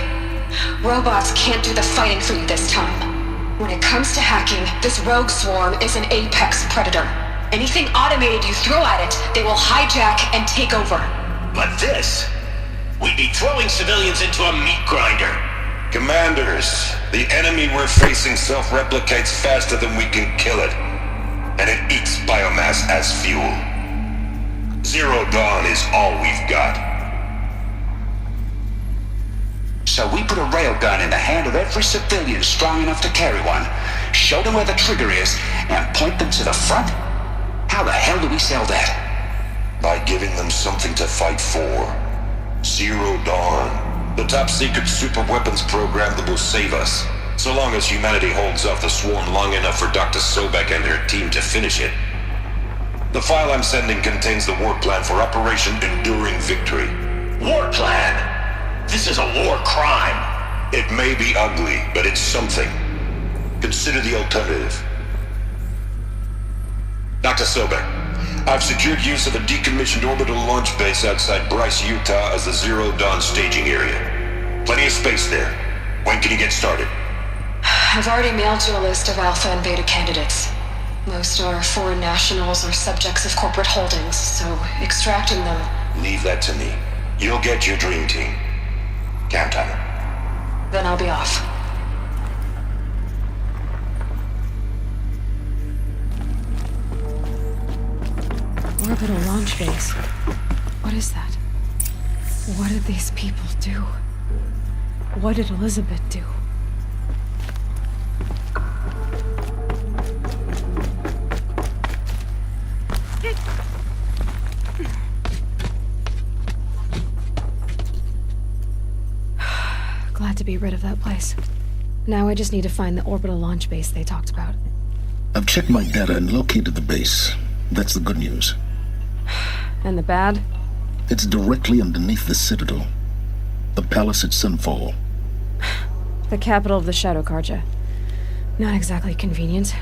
Robots can't do the fighting for you this time. When it comes to hacking, this rogue swarm is an apex predator. Anything automated you throw at it, they will hijack and take over. But this... We'd be throwing civilians into a meat grinder. Commanders, the enemy we're facing self-replicates faster than we can kill it. And it eats biomass as fuel. Zero Dawn is all we've got. So we put a railgun in the hand of every civilian strong enough to carry one, show them where the trigger is, and point them to the front? How the hell do we sell that? By giving them something to fight for. Zero Dawn. The top-secret super-weapons program that will save us. So long as humanity holds off the swarm long enough for Dr. Sobek and her team to finish it. The file I'm sending contains the war plan for Operation Enduring Victory. War plan? This is a war crime. It may be ugly, but it's something. Consider the alternative. Dr. Sobek, I've secured use of a decommissioned orbital launch base outside Bryce, Utah as the Zero Dawn staging area. Plenty of space there. When can you get started? I've already mailed you a list of Alpha and Beta candidates. Most are foreign nationals or subjects of corporate holdings, so extracting them... Leave that to me. You'll get your dream team. Cam timer. Then I'll be off. Orbital launch base. What is that? What did these people do? What did Elizabeth do? Glad to be rid of that place. Now I just need to find the orbital launch base they talked about. I've checked my data and located the base. That's the good news. And the bad? It's directly underneath the Citadel. The palace at Sunfall. The capital of the Shadow Carja. Not exactly convenient.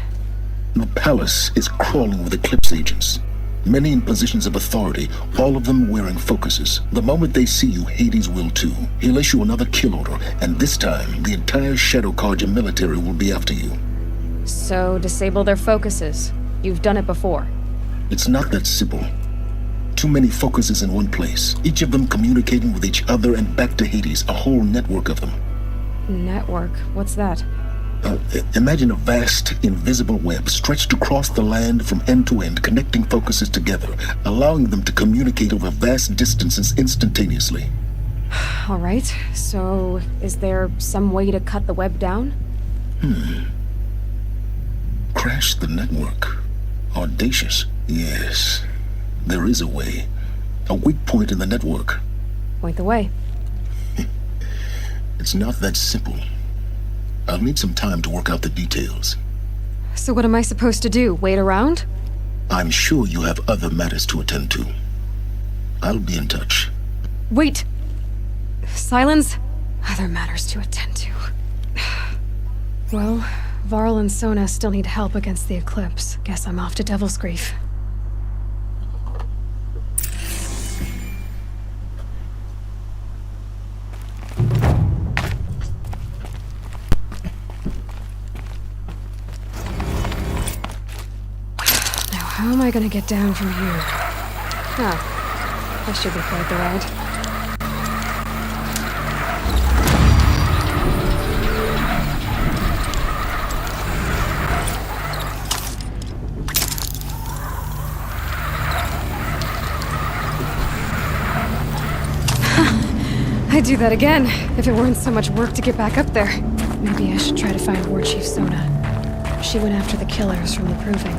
The palace is crawling with Eclipse agents. Many in positions of authority, all of them wearing focuses. The moment they see you, Hades will too. He'll issue another kill order, and this time, the entire Shadow Carja military will be after you. So, disable their focuses. You've done it before. It's not that simple. Too many focuses in one place, each of them communicating with each other and back to Hades, a whole network of them. Network? What's that? Imagine a vast, invisible web stretched across the land from end to end, connecting focuses together, allowing them to communicate over vast distances instantaneously. All right, so is there some way to cut the web down? Crash the network. Audacious. Yes, there is a way. A weak point in the network. Point the way. It's not that simple. I'll need some time to work out the details. So what am I supposed to do? Wait around? I'm sure you have other matters to attend to. I'll be in touch. Wait! Silence? Other matters to attend to. Well, Varl and Sona still need help against the Eclipse. Guess I'm off to Devil's Grief. How am I gonna get down from here? That should be quite the ride. I'd do that again, if it weren't so much work to get back up there. Maybe I should try to find War Chief Sona. She went after the killers from the Proving.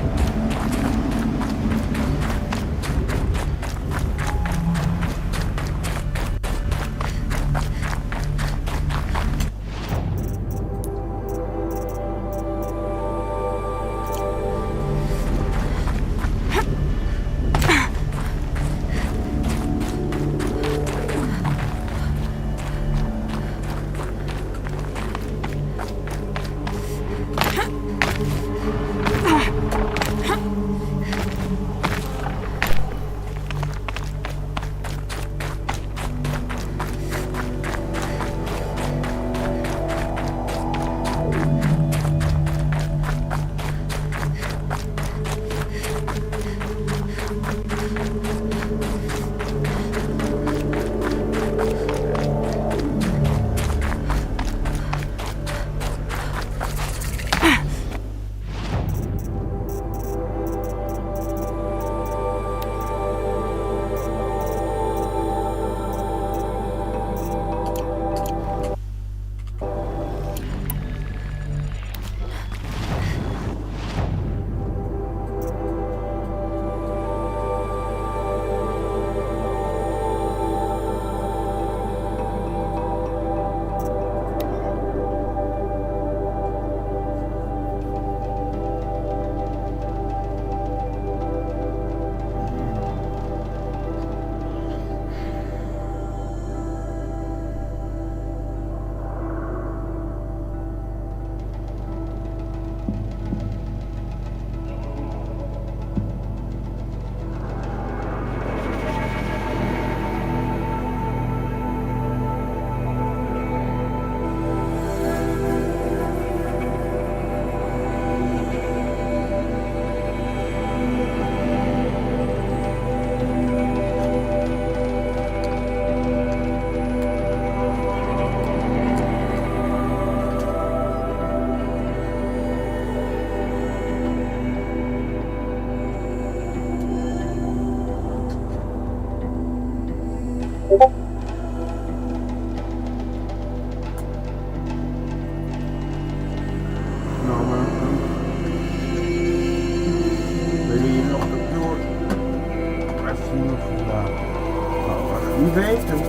even weten.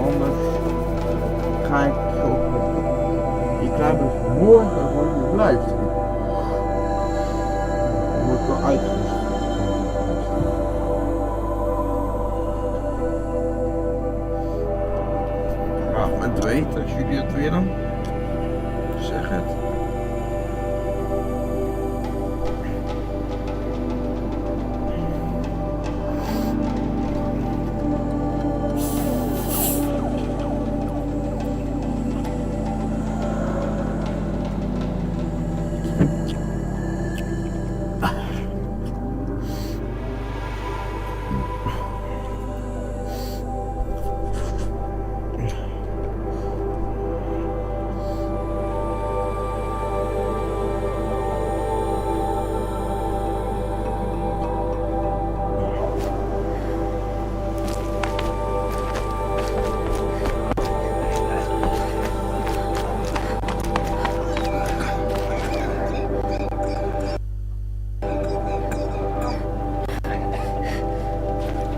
Anders ga ik ik ga dus morgen voor je livestream. Dan word ik wel uitgerust. Ja, het weet als jullie het willen. Zeg het.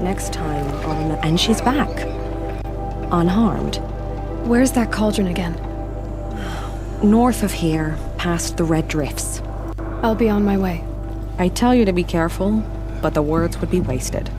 Next time, and she's back. Unharmed. Where's that cauldron again? North of here, past the Red Drifts. I'll be on my way. I tell you to be careful, but the words would be wasted.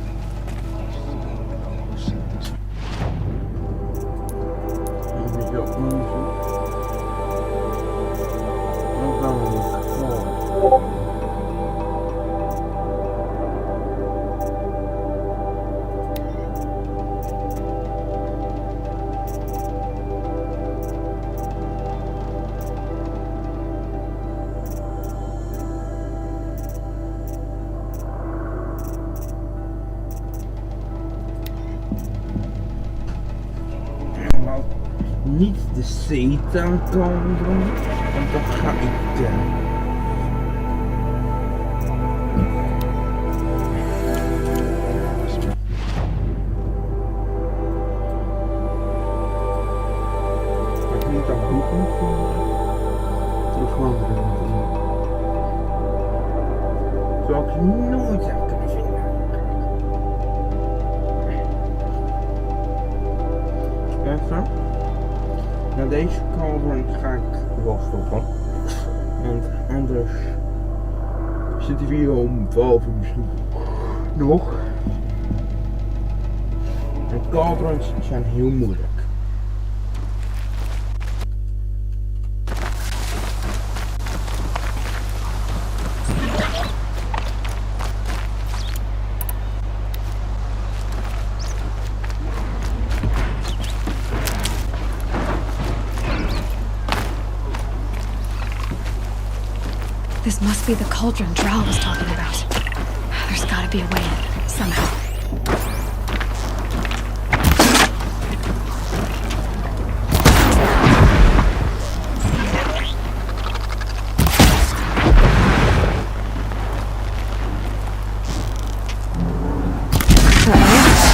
Niet de Satan komen, want dat ga ik doen. Ik moet dat boek nog terugwandelen. Zou ik nooit aan kunnen vinden. Even. Na deze cauldron ga ik wel stoppen. Want anders zitten we hier om 12 uur misschien nog. En cauldrons zijn heel moeilijk. This must be the cauldron Drow was talking about. There's gotta be a way in, somehow.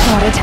Got it.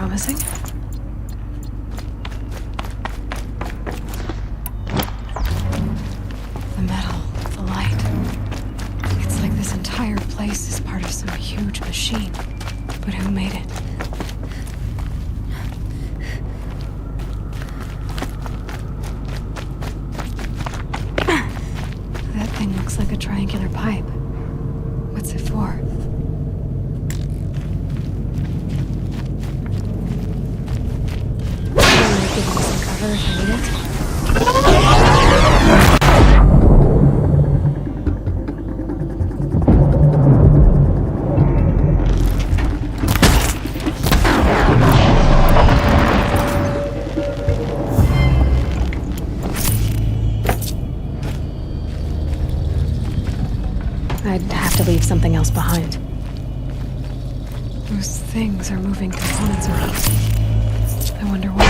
promising. The metal, the light. It's like this entire place is part of some huge machine. But who made it? That thing looks like a triangular pipe. What's it for? Give me some cover if I need it. I'd have to leave something else behind. Those things are moving components around. I wonder why.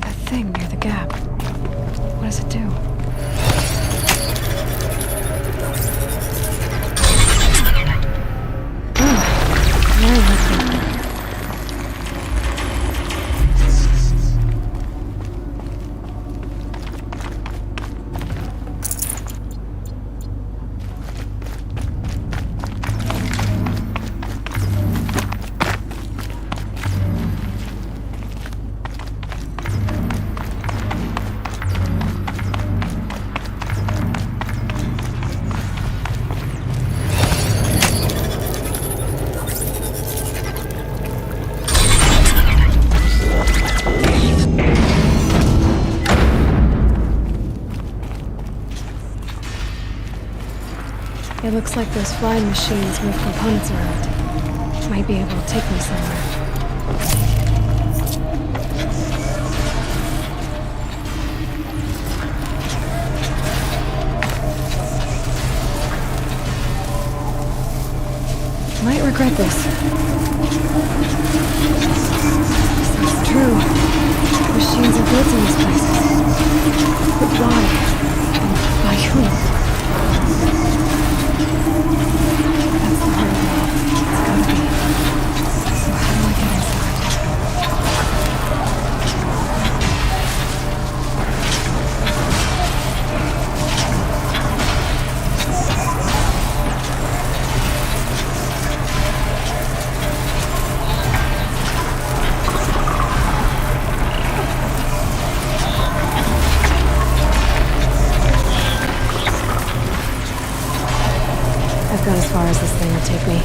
That thing near the gap. What does it do? Very liquid. It looks like those flying machines move components around. Might be able to take me somewhere. Might regret this. It's true. Machines are built in these places. But why? And by whom? That's the heart of it all. It's gotta be. So how do I get inside? I've gone as far as this thing will take me.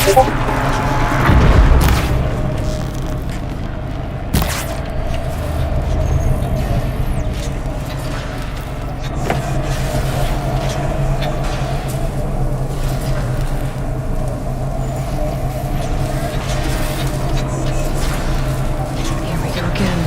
Here we go again.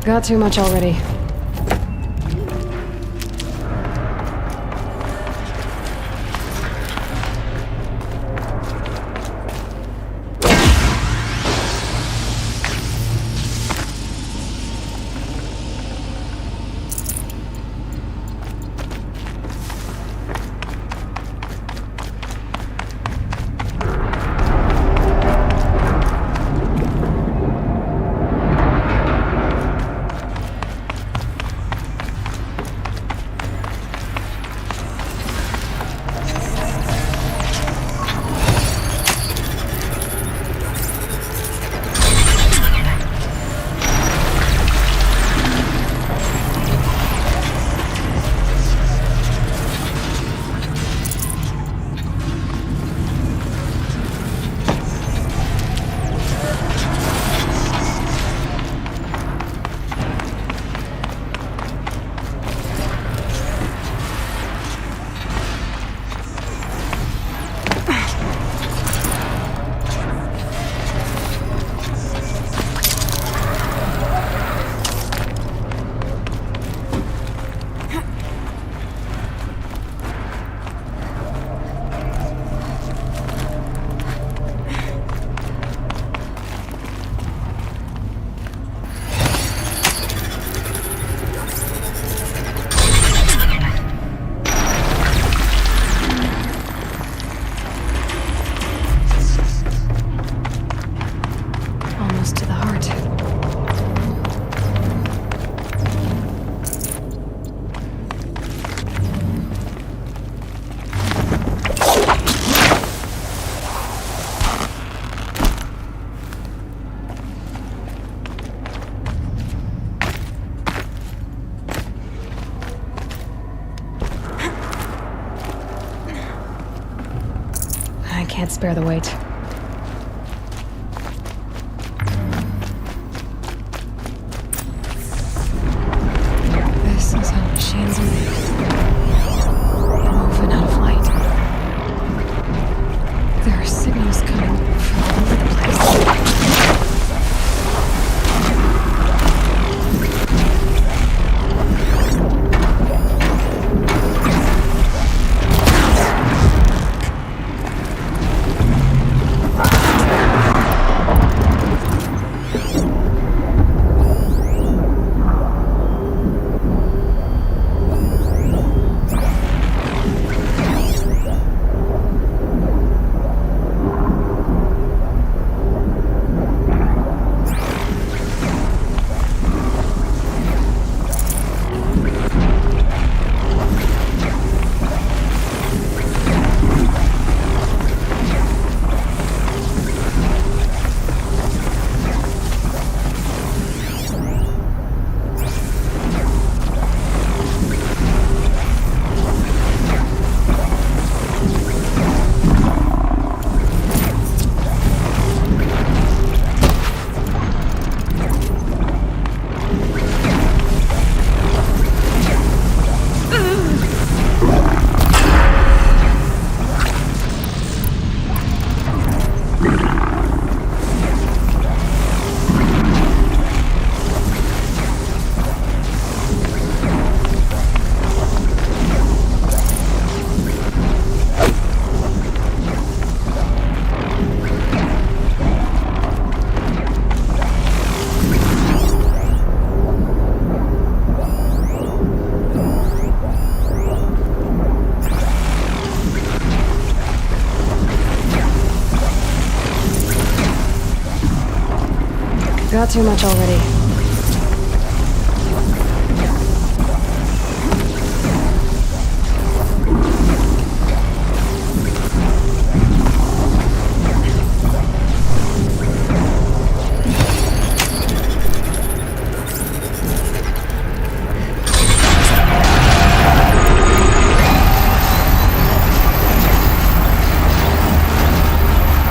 Got too much already. Can't spare the weight. This is how machines are made. Moving out of light. There are signals coming from all over the place. got too much already.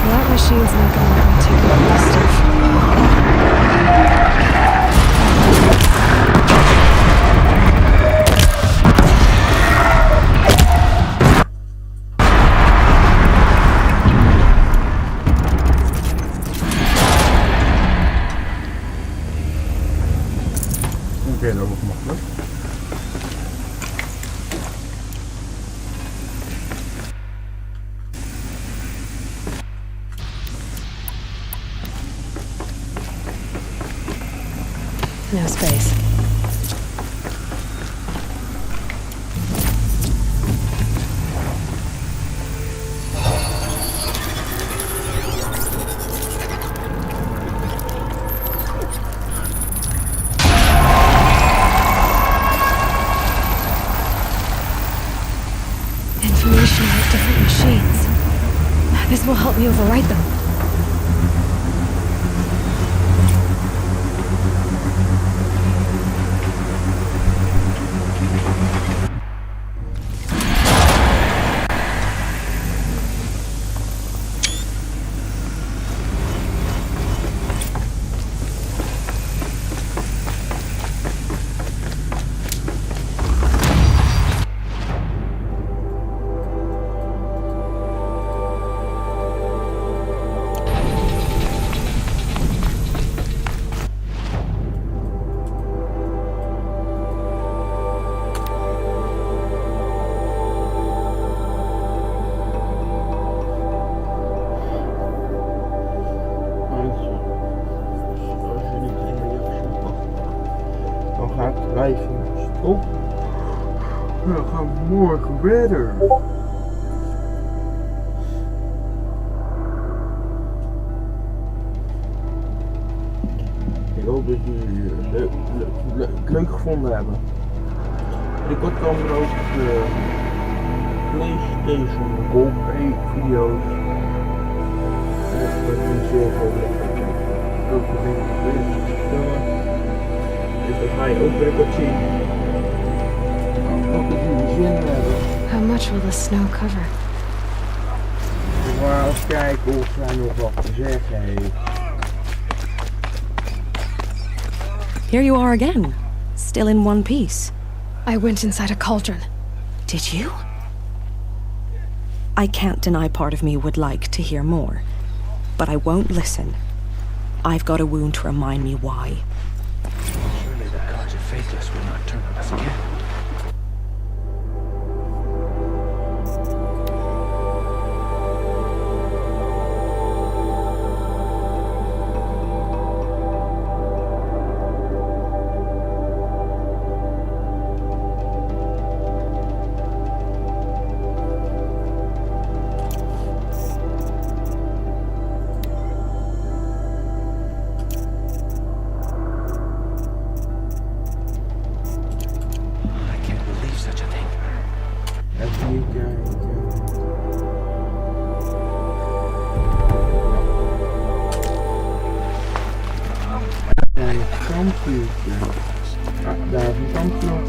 That machine's not gonna let me take all this stuff. Oké, dat wordt makkelijk. No space. Information about different machines. This will help me overwrite them. Dan gaat het lijstje op. Dan gaan we morgen verder. Ik hoop dat jullie het leuk gevonden hebben. Binnenkort komen er ook PlayStation roleplay video's. En ik ben zoveel leuke dingen vertellen. Dus dat ga je ook binnenkort zien. Ik hoop dat jullie zin hebben. How much will the snow cover? We gaan eens kijken of hij nog wat te zeggen heeft. Here you are again, still in one piece. I went inside a cauldron. Did you? I can't deny part of me would like to hear more, but I won't listen. I've got a wound to remind me why. Surely the gods of Faithless will not turn on us again.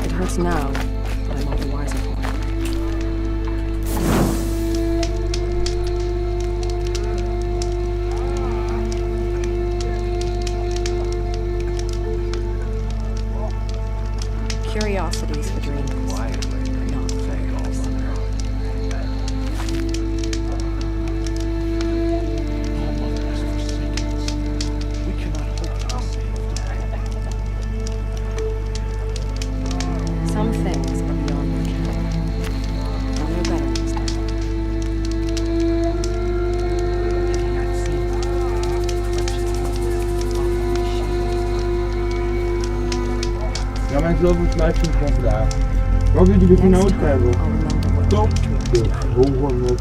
Perhaps now, I'm all the wiser for it. Curiosities for dreamers, not fails. Some things are beyond my ken. And they're better next time. Ja, mensen, dat wordt het livestream van vandaag. Wat jullie genoten hebben, top de volgende